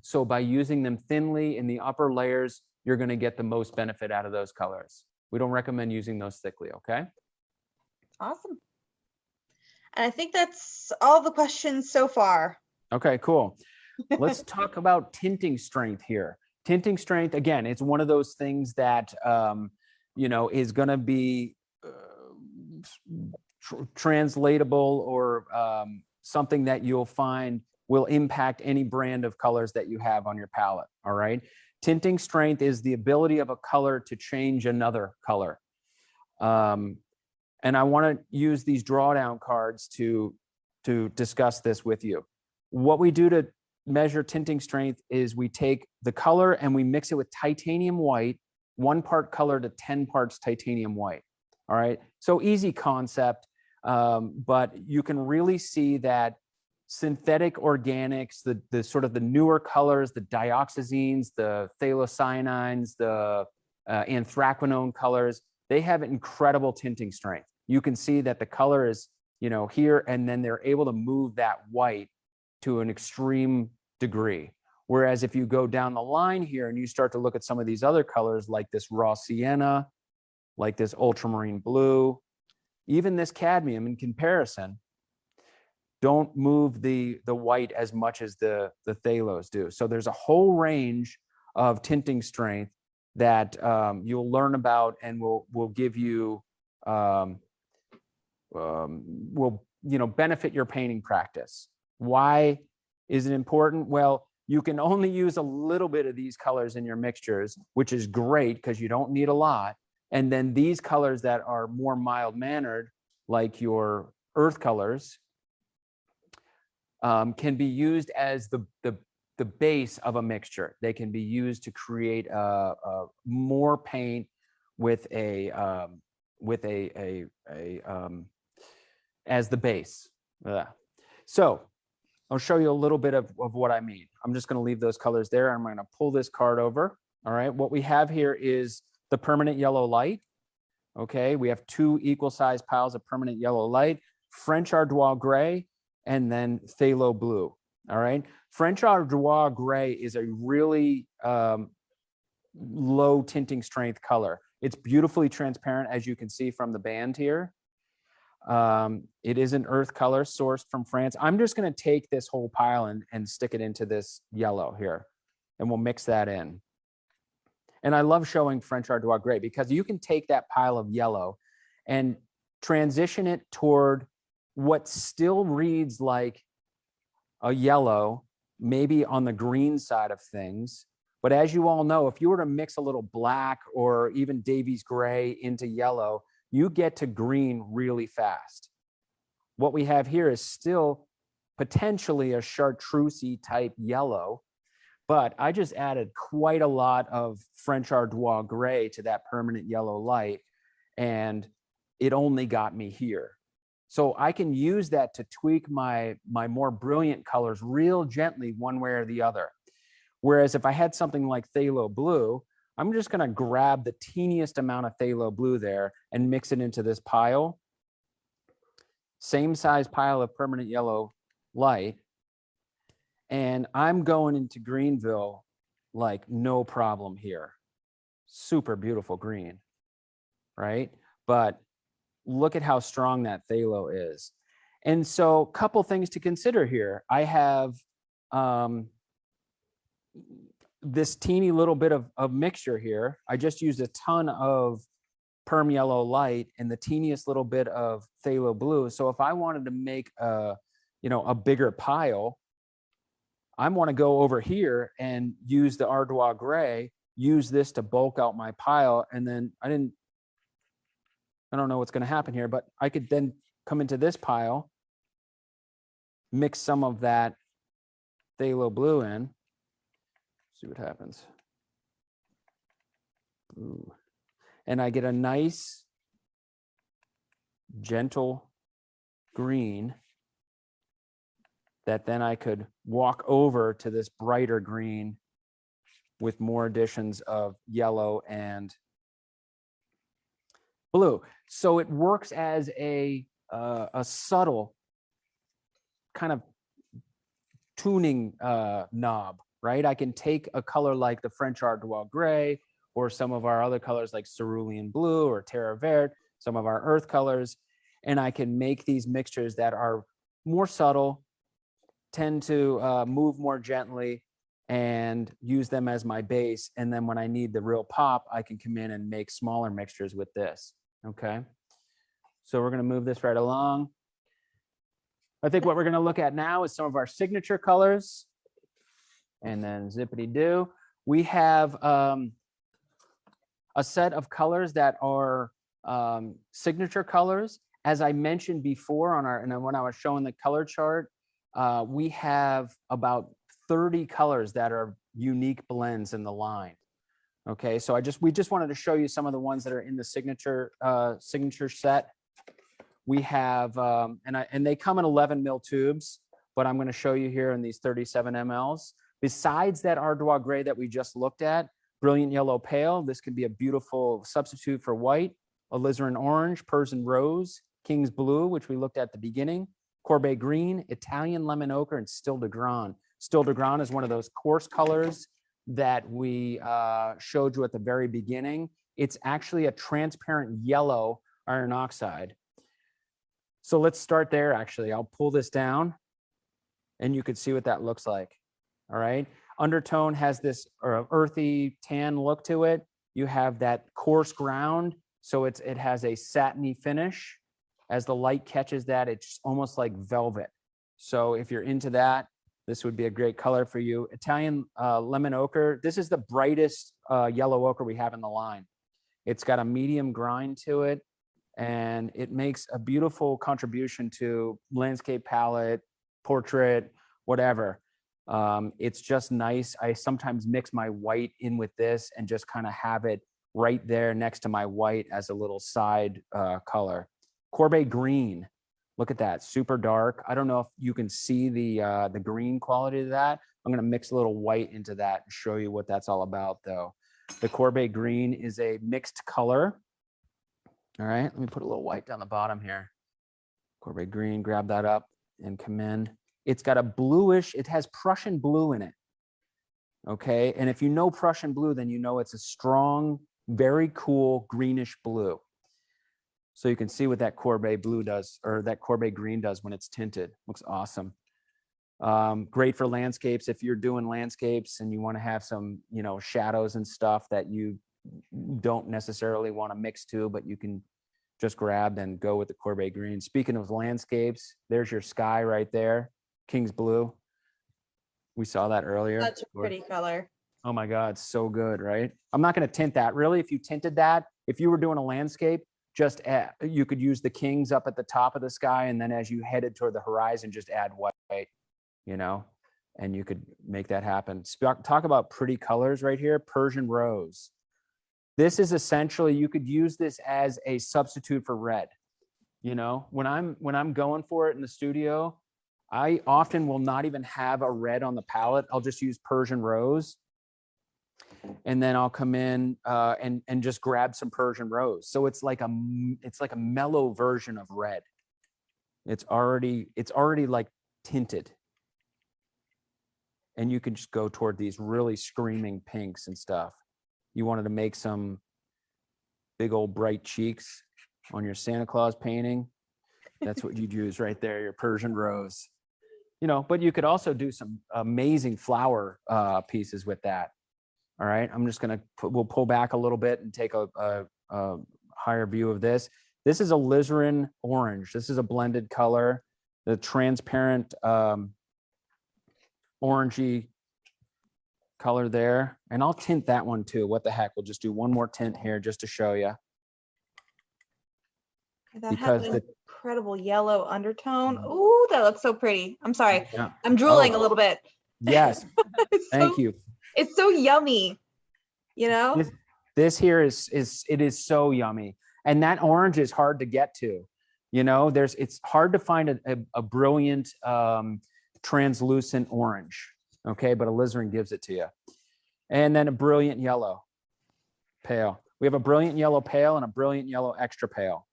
So by using them thinly in the upper layers, you're going to get the most benefit out of those colors. We don't recommend using those thickly. Okay. Awesome. And I think that's all the questions so far. Okay, cool. Let's talk about tinting strength here. Tinting strength, again, it's one of those things that, you know, is going to be translatable or something that you'll find will impact any brand of colors that you have on your palette, all right? Tinting strength is the ability of a color to change another color. And I want to use these drawdown cards to discuss this with you. What we do to measure tinting strength is we take the color and we mix it with titanium white, 1 part color to 10 parts titanium white. All right, so easy concept, but you can really see that synthetic organics, the sort of the newer colors, the dioxazines, the phthalocyanines, the anthraquinone colors, they have incredible tinting strength. You can see that the color is, you know, here, and then they're able to move that white to an extreme degree. Whereas if you go down the line here and you start to look at some of these other colors, like this raw sienna, like this ultramarine blue, even this cadmium in comparison, don't move the white as much as the phthalos do. So there's a whole range of tinting strength that you'll learn about and will give you, will, you know, benefit your painting practice. Why is it important? Well, you can only use a little bit of these colors in your mixtures, which is great because you don't need a lot. And then these colors that are more mild-mannered, like your earth colors, can be used as the base of a mixture. They can be used to create more paint with as the base. So I'll show you a little bit of what I mean. I'm just going to leave those colors there. I'm going to pull this card over. All right, what we have here is the permanent yellow light. Okay, we have 2 equal-sized piles of permanent yellow light, French Ardoise gray, and then phthalo blue. All right, French Ardoise gray is a really low tinting strength color. It's beautifully transparent, as you can see from the band here. It is an earth color sourced from France. I'm just going to take this whole pile and stick it into this yellow here, and we'll mix that in. And I love showing French Ardoise gray because you can take that pile of yellow and transition it toward what still reads like a yellow, maybe on the green side of things. But as you all know, if you were to mix a little black or even Davies gray into yellow, you get to green really fast. What we have here is still potentially a chartreusey type yellow, but I just added quite a lot of French Ardoise gray to that permanent yellow light, and it only got me here. So I can use that to tweak my more brilliant colors real gently one way or the other. Whereas if I had something like phthalo blue, I'm just going to grab the teeniest amount of phthalo blue there and mix it into this pile. Same size pile of permanent yellow light. And I'm going into Greenville like no problem here. Super beautiful green, right? But look at how strong that phthalo is. And so a couple things to consider here. I have this teeny little bit of mixture here. I just used a ton of perm yellow light and the teeniest little bit of phthalo blue. So if I wanted to make a bigger pile, I want to go over here and use the Ardoise gray, use this to bulk out my pile. And then I don't know what's going to happen here, but I could then come into this pile, mix some of that phthalo blue in, see what happens. Ooh. And I get a nice, gentle green that then I could walk over to this brighter green with more additions of yellow and blue. So it works as a subtle kind of tuning knob, right? I can take a color like the French Ardoise gray or some of our other colors like cerulean blue or terre verte, some of our earth colors, and I can make these mixtures that are more subtle, tend to move more gently, and use them as my base. And then when I need the real pop, I can come in and make smaller mixtures with this, okay? So we're gonna move this right along. I think what we're going to look at now is some of our signature colors. And then zippity doo. We have a set of colors that are signature colors. As I mentioned before and when I was showing the color chart, we have about 30 colors that are unique blends in the line. Okay, so we just wanted to show you some of the ones that are in the signature set. We have, and they come in 11 mil tubes, but I'm going to show you here in these 37 mLs. Besides that Ardois gray that we just looked at, brilliant yellow pale, this could be a beautiful substitute for white, alizarin orange, Persian rose, King's blue, which we looked at the beginning, Courbet green, Italian lemon ochre, and Stille de Grand. Stille de Grand is one of those coarse colors that we showed you at the very beginning. It's actually a transparent yellow iron oxide. So let's start there, actually. I'll pull this down, and you can see what that looks like. All right. Undertone has this earthy tan look to it. You have that coarse ground, so it has a satiny finish. As the light catches that, it's almost like velvet. So if you're into that, this would be a great color for you. Italian lemon ochre. This is the brightest yellow ochre we have in the line. It's got a medium grind to it, and it makes a beautiful contribution to landscape palette, portrait, whatever. It's just nice. I sometimes mix my white in with this and just kind of have it right there next to my white as a little side color. Courbet green, look at that, super dark. I don't know if you can see the green quality of that. I'm going to mix a little white into that and show you what that's all about, though. The Courbet green is a mixed color. All right, let me put a little white down the bottom here. Courbet green, grab that up and come in. It's got a bluish, it has Prussian blue in it. Okay, and if you know Prussian blue, then you know it's a strong, very cool greenish blue. So you can see what that Courbet blue does, or that Courbet green does when it's tinted. Looks awesome. Great for landscapes. If you're doing landscapes and you want to have some, shadows and stuff that you don't necessarily want to mix to, but you can just grab and go with the Courbet green. Speaking of landscapes, there's your sky right there. King's blue. We saw that earlier. Such a pretty color. Oh my God, so good, right? I'm not going to tint that. Really, if you tinted that, if you were doing a landscape, you could use the Kings up at the top of the sky, and then as you headed toward the horizon, just add white, and you could make that happen. Talk about pretty colors right here. Persian rose. This is essentially, you could use this as a substitute for red. When I'm going for it in the studio, I often will not even have a red on the palette. I'll just use Persian rose. And then I'll come in and just grab some Persian rose. So it's like a mellow version of red. It's already like tinted. And you can just go toward these really screaming pinks and stuff. You wanted to make some big old bright cheeks on your Santa Claus painting. That's what you'd use right there, your Persian rose. But you could also do some amazing flower pieces with that. All right, I'm just we'll pull back a little bit and take a higher view of this. This is alizarin orange. This is a blended color, the transparent orangey color there. And I'll tint that one too. What the heck? We'll just do one more tint here just to show you. That has an incredible yellow undertone. Ooh, that looks so pretty. I'm sorry. Yeah. I'm drooling a little bit. Yes. Thank you. It's so yummy, This here is so yummy. And that orange is hard to get to. It's hard to find a brilliant translucent orange. Okay, but alizarin gives it to you. And then a brilliant yellow pale. We have a brilliant yellow pale and a brilliant yellow extra pale.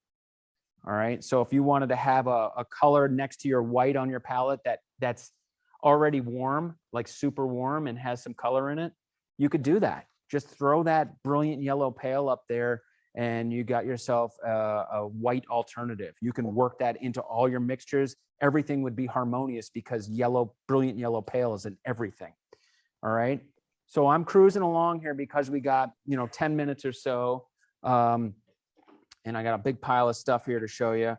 All right, so if you wanted to have a color next to your white on your palette that's already warm, like super warm, and has some color in it, you could do that. Just throw that brilliant yellow pale up there and you got yourself a white alternative. You can work that into all your mixtures. Everything would be harmonious because brilliant yellow pale is in everything. All right, so I'm cruising along here because we got 10 minutes or so, and I got a big pile of stuff here to show you.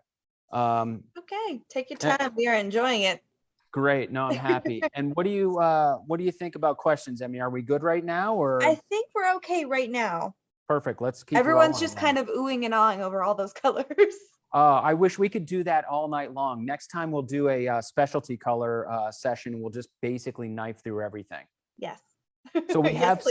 Okay, take your time. We are enjoying it. Great. No, I'm happy. And what do you think about questions, Emmy? Are we good right now, or? I think we're okay right now. Perfect. Let's keep Everyone's rolling just then. kind of oohing and awing over all those colors. I wish we could do that all night long. Next time we'll do a specialty color session. We'll just basically knife through everything. Yes. So we have,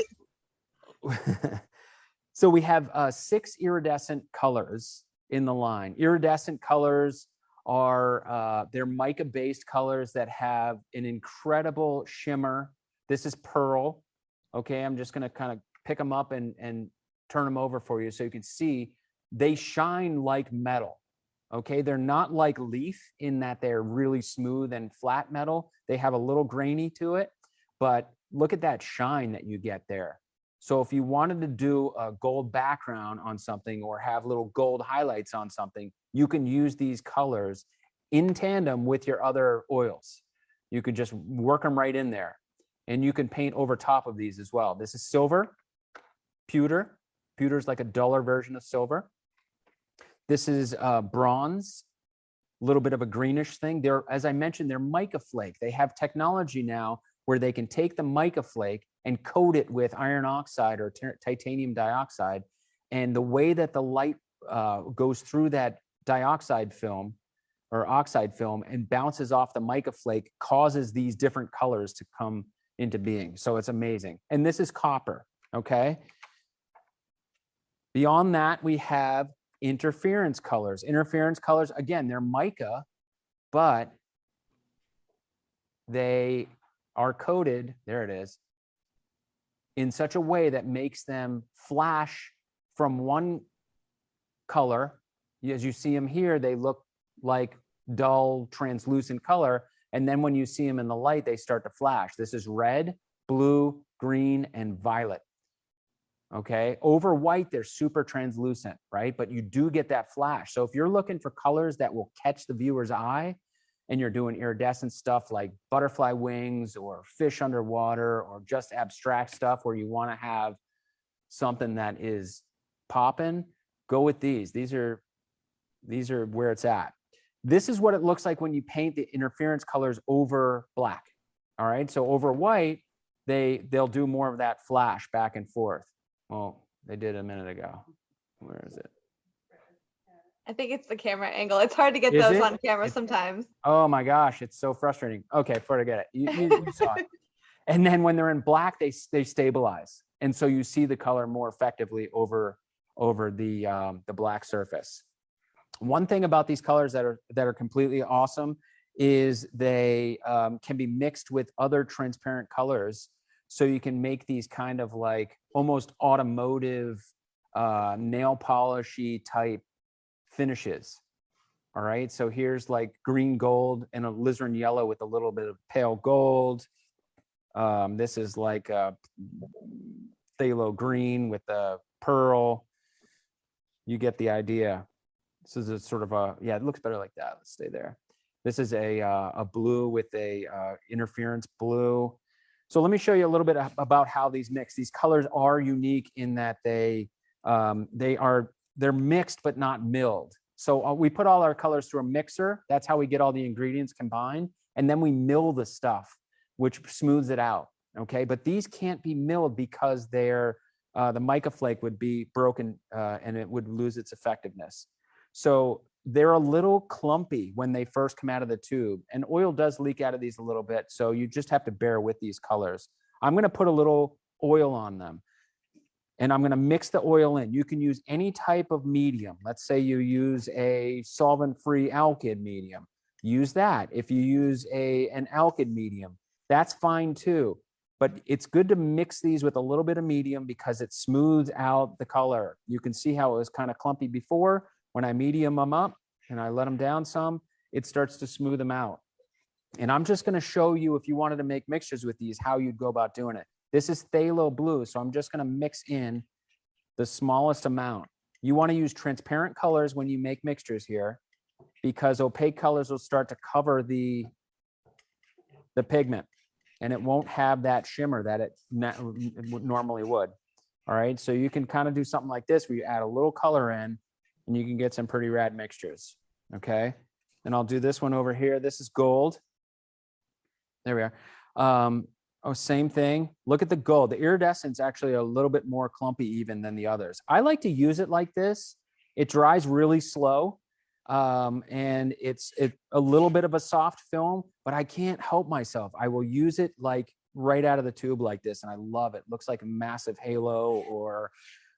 so we have 6 iridescent colors in the line. Iridescent colors are they're mica-based colors that have an incredible shimmer. This is pearl. Okay, I'm just going to kind of pick them up and turn them over for you so you can see they shine like metal. Okay, they're not like leaf in that they're really smooth and flat metal. They have a little grainy to it, but look at that shine that you get there. So if you wanted to do a gold background on something or have little gold highlights on something, you can use these colors in tandem with your other oils. You can just work them right in there, and you can paint over top of these as well. This is silver, pewter. Pewter is like a duller version of silver. This is bronze, a little bit of a greenish thing. They're, as I mentioned, they're mica flake. They have technology now where they can take the mica flake and coat it with iron oxide or titanium dioxide. And the way that the light goes through that dioxide film or oxide film and bounces off the mica flake causes these different colors to come into being. So it's amazing. And this is copper, okay? Beyond that, we have interference colors. Interference colors, again, they're mica, but they are coated, there it is, in such a way that makes them flash from one color. As you see them here, they look like dull, translucent color. And then when you see them in the light, they start to flash. This is red, blue, green, and violet. Okay, over white, they're super translucent, right? But you do get that flash. So if you're looking for colors that will catch the viewer's eye and you're doing iridescent stuff like butterfly wings or fish underwater or just abstract stuff where you want to have something that is popping, go with these. These are where it's at. This is what it looks like when you paint the interference colors over black. All right, so over white, they'll do more of that flash back and forth. Well, they did a minute ago. Where is it? I think it's the camera angle. It's hard to get those on camera sometimes. Oh my gosh, it's so frustrating. Okay, forget it. You saw it. And then when they're in black, they stabilize, and so you see the color more effectively over the black surface. One thing about these colors that are completely awesome is they can be mixed with other transparent colors. So you can make these kind of like almost automotive nail polishy type finishes. All right, so here's like green gold and a alizarin yellow with a little bit of pale gold. This is like a phthalo green with a pearl. You get the idea. This is a sort of a, yeah, it looks better like that. Let's stay there. This is a blue with a interference blue. So let me show you a little bit about how these mix. These colors are unique in that they're mixed but not milled. So we put all our colors through a mixer. That's how we get all the ingredients combined. And then we mill the stuff, which smooths it out. Okay, but these can't be milled because the mica flake would be broken and it would lose its effectiveness. So they're a little clumpy when they first come out of the tube, and oil does leak out of these a little bit. So you just have to bear with these colors. I'm going to put a little oil on them, and I'm going to mix the oil in. You can use any type of medium. Let's say you use a solvent-free Alkyd medium. Use that. If you use an Alkyd medium, that's fine too. But it's good to mix these with a little bit of medium because it smooths out the color. You can see how it was kind of clumpy before. When I medium them up and I let them down some, it starts to smooth them out. And I'm just going to show you, if you wanted to make mixtures with these, how you'd go about doing it. This is phthalo blue, so I'm just going to mix in the smallest amount. You want to use transparent colors when you make mixtures here, because opaque colors will start to cover the pigment, and it won't have that shimmer that it normally would. All right, so you can kind of do something like this where you add a little color in, and you can get some pretty rad mixtures. Okay, And I'll do this one over here. This is gold. There we are. Oh, same thing. Look at the gold. The iridescent's actually a little bit more clumpy even than the others. I like to use it like this. It dries really slow. And it's a little bit of a soft film, but I can't help myself. I will use it like right out of the tube like this, and I love it. Looks like a massive halo, or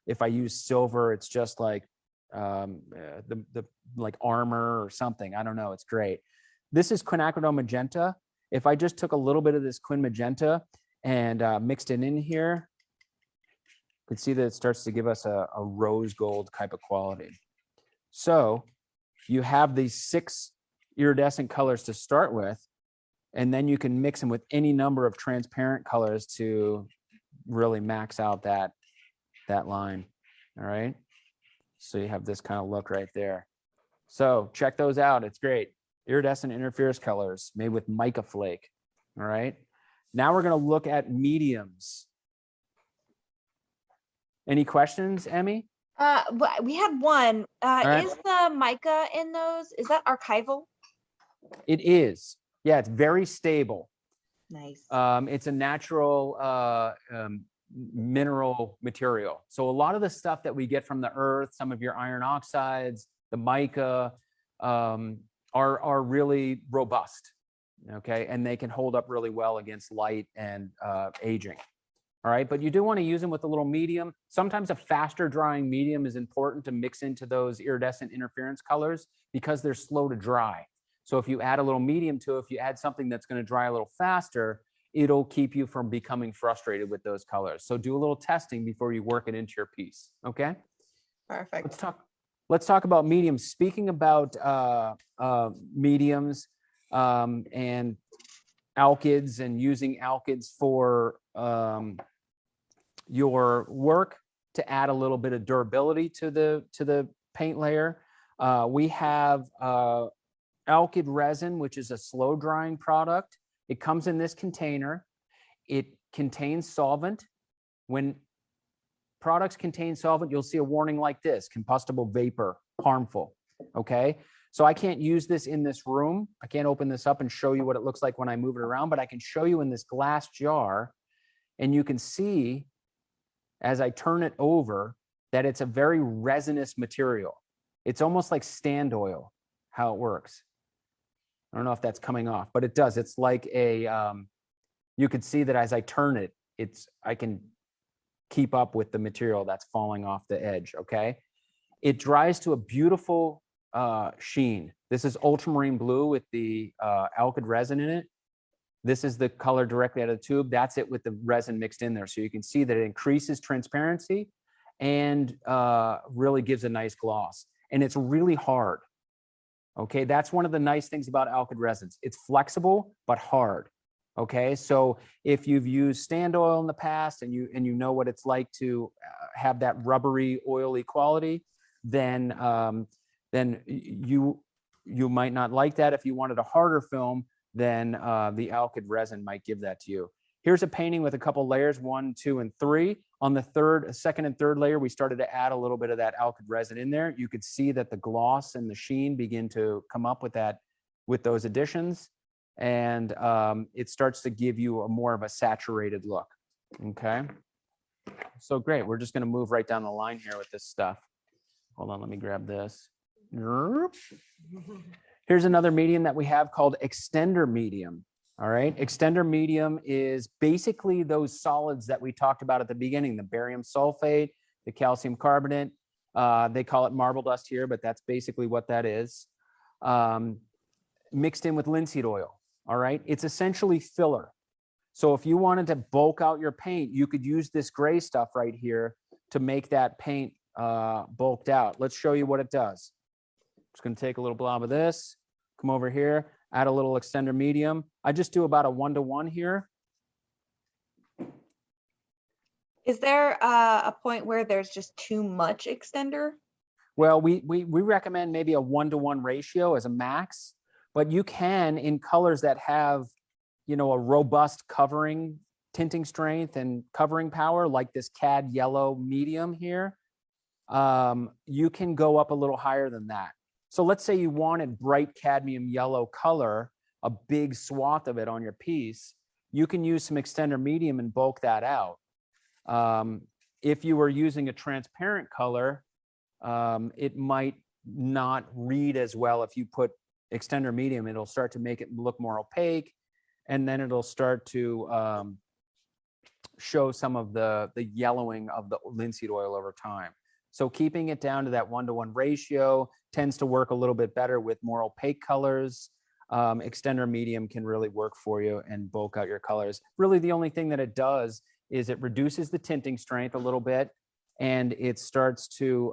if I use silver, it's just like the like armor or something. I don't know. It's great. This is quinacridone magenta. If I just took a little bit of this quin magenta and mixed it in here, you can see that it starts to give us a rose gold type of quality. So you have these 6 iridescent colors to start with, and then you can mix them with any number of transparent colors to really max out that line. All right. So you have this kind of look right there. So check those out. It's great. Iridescent interference colors made with mica flake. All right. Now we're going to look at mediums. Any questions, Emmy? We had one. right. Is the mica in those, is that archival? It is. Yeah, it's very stable. Nice. It's a natural mineral material. So a lot of the stuff that we get from the earth, some of your iron oxides, the mica, are really robust, okay? And they can hold up really well against light and aging. All right, but you do want to use them with a little medium. Sometimes a faster drying medium is important to mix into those iridescent interference colors because they're slow to dry. So if you add a little medium to it, if you add something that's going to dry a little faster, it'll keep you from becoming frustrated with those colors. So do a little testing before you work it into your piece, okay? Perfect. Let's talk about mediums. Speaking about mediums and alkyds and using alkyds for your work to add a little bit of durability to the paint layer. We have Alkyd Resin, which is a slow drying product. It comes in this container. It contains solvent. When products contain solvent, you'll see a warning like this: combustible vapor, harmful. Okay, so I can't use this in this room. I can't open this up and show you what it looks like when I move it around, but I can show you in this glass jar, and you can see as I turn it over that it's a very resinous material. It's almost like stand oil, how it works. I don't know if that's coming off, but it does. It's like a, you could see that as I turn it, I can keep up with the material that's falling off the edge, okay? It dries to a beautiful sheen. This is ultramarine blue with the Alkyd resin in it. This is the color directly out of the tube. That's it with the resin mixed in there. So you can see that it increases transparency and really gives a nice gloss. And it's really hard. Okay, that's one of the nice things about Alkyd resins. It's flexible, but hard. Okay, so if you've used stand oil in the past and you know what it's like to have that rubbery, oily quality, then you might not like that. If you wanted a harder film, then the Alkyd resin might give that to you. Here's a painting with a couple layers, 1, 2, and 3. On the second and third layer, we started to add a little bit of that Alkyd resin in there. You could see that the gloss and the sheen begin to come up with those additions. And it starts to give you a more of a saturated look, okay? So great, we're just gonna move right down the line here with this stuff. Hold on, let me grab this. Here's another medium that we have called extender medium. All right, extender medium is basically those solids that we talked about at the beginning, the barium sulfate, the calcium carbonate. They call it marble dust here, but that's basically what that is. Mixed in with linseed oil. All right, it's essentially filler. So if you wanted to bulk out your paint, you could use this gray stuff right here to make that paint bulked out. Let's show you what it does. Just gonna take a little blob of this, come over here, add a little extender medium. I just do about a 1-to-1 here. Is there a point where there's just too much extender? Well, we recommend maybe a 1-to-1 ratio as a max, but you can, in colors that have, you know, a robust covering, tinting strength and covering power, like this cad yellow medium here, you can go up a little higher than that. So let's say you wanted bright cadmium yellow color, a big swath of it on your piece, you can use some extender medium and bulk that out. If you were using a transparent color, it might not read as well. If you put extender medium, it'll start to make it look more opaque, and then it'll start to show some of the yellowing of the linseed oil over time. So keeping it down to that 1-to-1 ratio tends to work a little bit better with more opaque colors. Extender medium can really work for you and bulk out your colors. Really, the only thing that it does is it reduces the tinting strength a little bit, and it starts to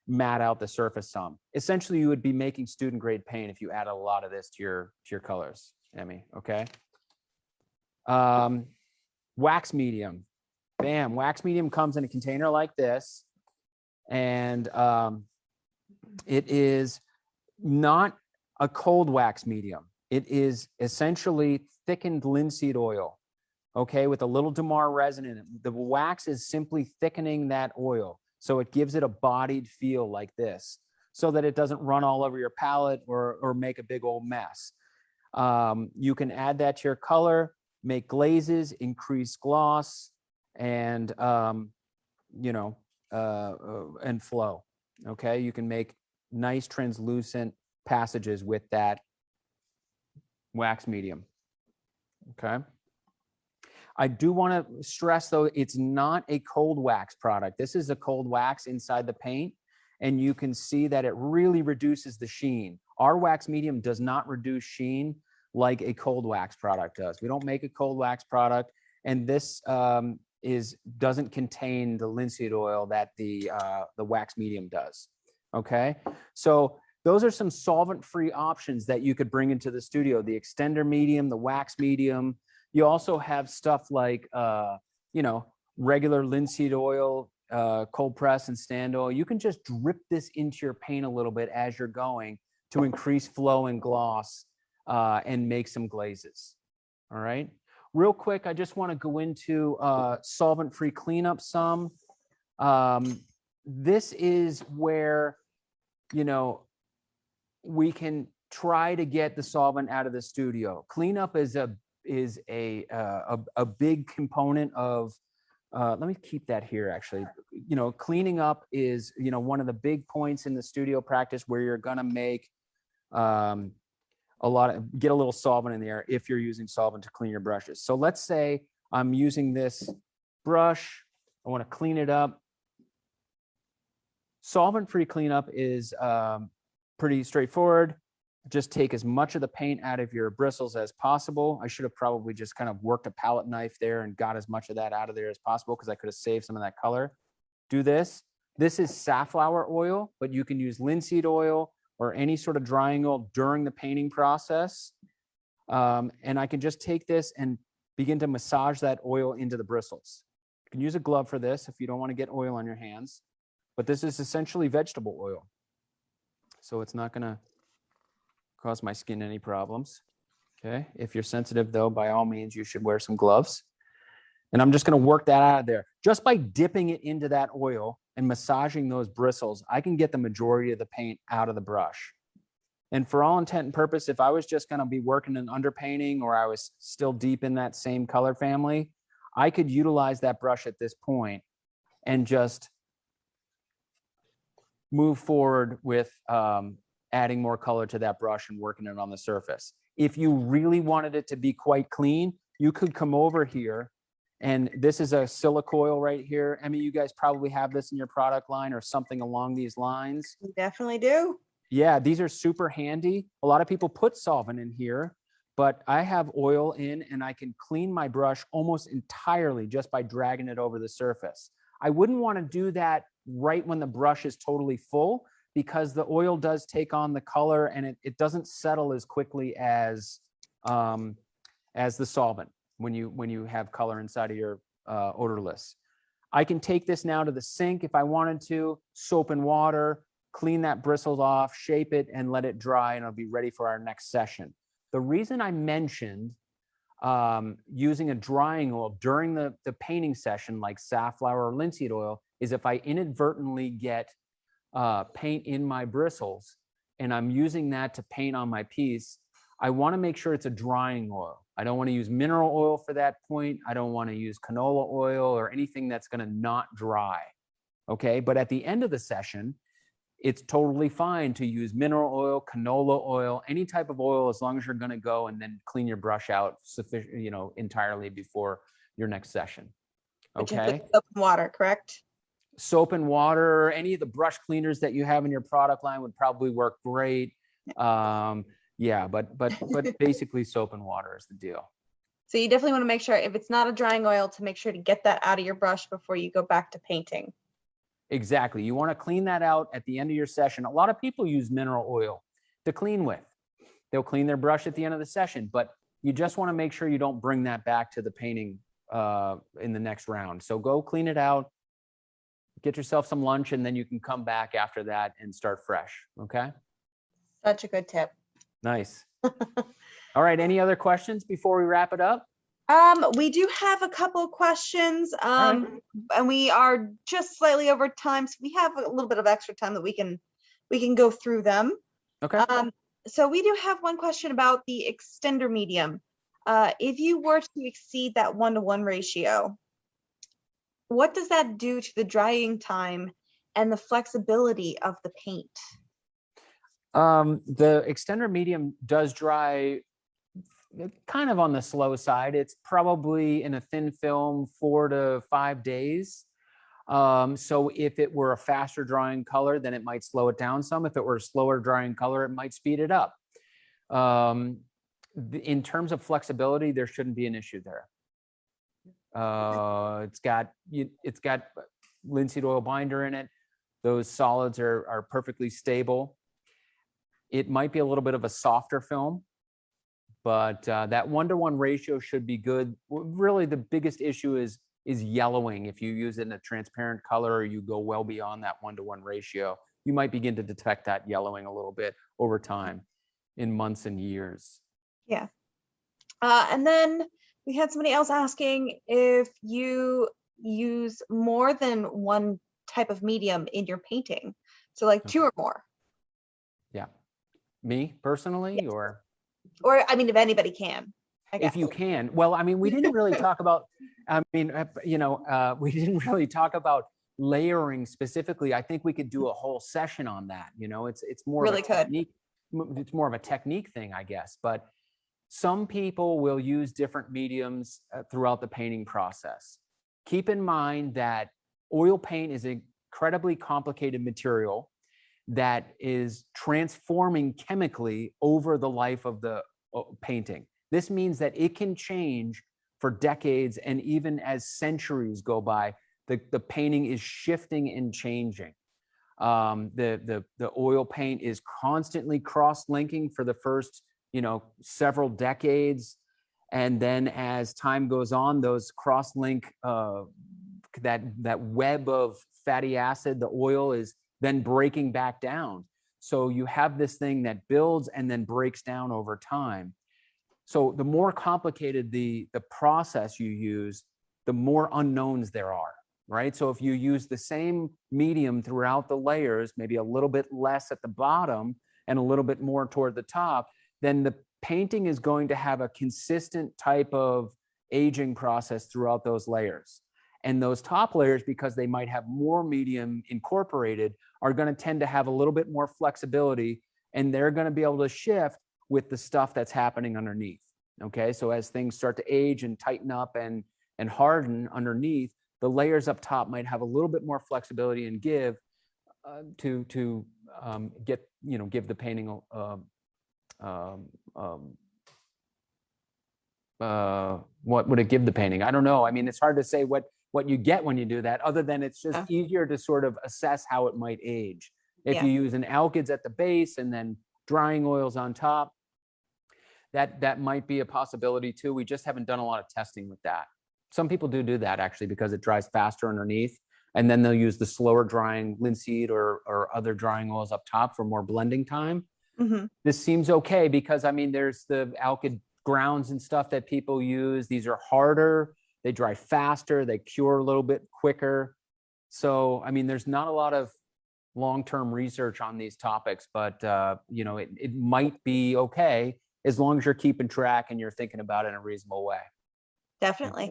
matte out the surface some. Essentially, you would be making student grade paint if you add a lot of this to your colors, Emmy, okay? Wax medium. Bam, wax medium comes in a container like this, and it is not a cold wax medium. It is essentially thickened linseed oil, okay, with a little Damar resin in it. The wax is simply thickening that oil, so it gives it a bodied feel like this, so that it doesn't run all over your palette or make a big old mess. You can add that to your color, make glazes, increase gloss, and and flow. Okay, you can make nice translucent passages with that wax medium. Okay. I do want to stress, though, it's not a cold wax product. This is a cold wax inside the paint, and you can see that it really reduces the sheen. Our wax medium does not reduce sheen like a cold wax product does. We don't make a cold wax product, and this doesn't contain the linseed oil that the wax medium does. Okay, so those are some solvent-free options that you could bring into the studio: the extender medium, the wax medium. You also have stuff like, regular linseed oil, cold press and stand oil. You can just drip this into your paint a little bit as you're going to increase flow and gloss and make some glazes. All right. Real quick, I just want to go into solvent-free cleanup some. This is where, we can try to get the solvent out of the studio. Cleanup is a big component of, let me keep that here actually. Cleaning up is, one of the big points in the studio practice where you're gonna make get a little solvent in there if you're using solvent to clean your brushes. So let's say I'm using this brush, I wanna clean it up. Solvent-free cleanup is pretty straightforward. Just take as much of the paint out of your bristles as possible. I should have probably just kind of worked a palette knife there and got as much of that out of there as possible, because I could have saved some of that color. Do this. This is safflower oil, but you can use linseed oil or any sort of drying oil during the painting process. And I can just take this and begin to massage that oil into the bristles. You can use a glove for this if you don't want to get oil on your hands, but this is essentially vegetable oil, so it's not going to cause my skin any problems. Okay. If you're sensitive, though, by all means, you should wear some gloves. And I'm just going to work that out of there. Just by dipping it into that oil and massaging those bristles, I can get the majority of the paint out of the brush. And for all intent and purpose, if I was just going to be working in underpainting, or I was still deep in that same color family, I could utilize that brush at this point and just move forward with adding more color to that brush and working it on the surface. If you really wanted it to be quite clean, you could come over here, and this is a silicoil right here. Emmy, you guys probably have this in your product line or something along these lines. We definitely do. Yeah, these are super handy. A lot of people put solvent in here, but I have oil in, and I can clean my brush almost entirely just by dragging it over the surface. I wouldn't want to do that right when the brush is totally full, because the oil does take on the color, and it doesn't settle as quickly as the solvent when you have color inside of your odorless. I can take this now to the sink if I wanted to, soap and water, clean that bristles off, shape it, and let it dry, and it'll be ready for our next session. The reason I mentioned using a drying oil during the painting session, like safflower or linseed oil, is if I inadvertently get paint in my bristles, and I'm using that to paint on my piece, I want to make sure it's a drying oil. I don't want to use mineral oil for that point. I don't want to use canola oil or anything that's going to not dry. Okay. But at the end of the session, it's totally fine to use mineral oil, canola oil, any type of oil, as long as you're going to go and then clean your brush out sufficient, entirely before your next session. Okay. Soap and water, correct? Soap and water, any of the brush cleaners that you have in your product line would probably work great. Yeah, but basically soap and water is the deal. So you definitely want to make sure, if it's not a drying oil, to make sure to get that out of your brush before you go back to painting. Exactly. You want to clean that out at the end of your session. A lot of people use mineral oil to clean with. They'll clean their brush at the end of the session, but you just want to make sure you don't bring that back to the painting in the next round. So go clean it out, get yourself some lunch, and then you can come back after that and start fresh. Okay. Such a good tip. Nice. All right. Any other questions before we wrap it up? We do have a couple of questions, Right. and we are just slightly over time, so we have a little bit of extra time that we can go through them. Okay. So we do have one question about the extender medium. If you were to exceed that 1-to-1 ratio, what does that do to the drying time and the flexibility of the paint? The extender medium does dry kind of on the slow side. It's probably in a thin film 4 to 5 days. So if it were a faster drying color, then it might slow it down some. If it were a slower drying color, it might speed it up. In terms of flexibility, there shouldn't be an issue there. It's got linseed oil binder in it. Those solids are perfectly stable. It might be a little bit of a softer film, but that 1-to-1 ratio should be good. Really, the biggest issue is yellowing. If you use it in a transparent color or you go well beyond that 1-to-1 ratio, you might begin to detect that yellowing a little bit over time, in months and years. Yeah. And then we had somebody else asking if you use more than one type of medium in your painting. So like 2 or more. Yeah. Me personally, Yes. or I mean, if anybody can, I guess. if you can. Well, I mean, we didn't really talk about, we didn't really talk about layering specifically. I think we could do a whole session on that. It's more Really of a technique. It's more of a technique thing, I guess. But some people will use different mediums throughout the painting process. Keep in mind that oil paint is an incredibly complicated material that is transforming chemically over the life of the painting. This means that it can change for decades, and even as centuries go by, the painting is shifting and changing. The oil paint is constantly cross-linking for the first several decades, and then as time goes on, those cross-link that web of fatty acid, the oil, is then breaking back down. So you have this thing that builds and then breaks down over time. So the more complicated the process you use, the more unknowns there are, right? So if you use the same medium throughout the layers, maybe a little bit less at the bottom and a little bit more toward the top, then the painting is going to have a consistent type of aging process throughout those layers. And those top layers, because they might have more medium incorporated, are going to tend to have a little bit more flexibility, and they're going to be able to shift with the stuff that's happening underneath. Okay, so as things start to age and tighten up and harden underneath, the layers up top might have a little bit more flexibility and give to give the painting what would it give the painting? I don't know. I mean, it's hard to say what you get when you do that, other than it's just easier to sort of assess how it might age. If you use an alkyds at the base and then drying oils on top, that might be a possibility too. We just haven't done a lot of testing with that. Some people do that actually because it dries faster underneath, and then they'll use the slower drying linseed or other drying oils up top for more blending time. Mm-hmm. This seems okay because, I mean, there's the Alkyd grounds and stuff that people use. These are harder, they dry faster, they cure a little bit quicker. So, I mean, there's not a lot of long-term research on these topics, but you know, it might be okay as long as you're keeping track and you're thinking about it in a reasonable way. Definitely.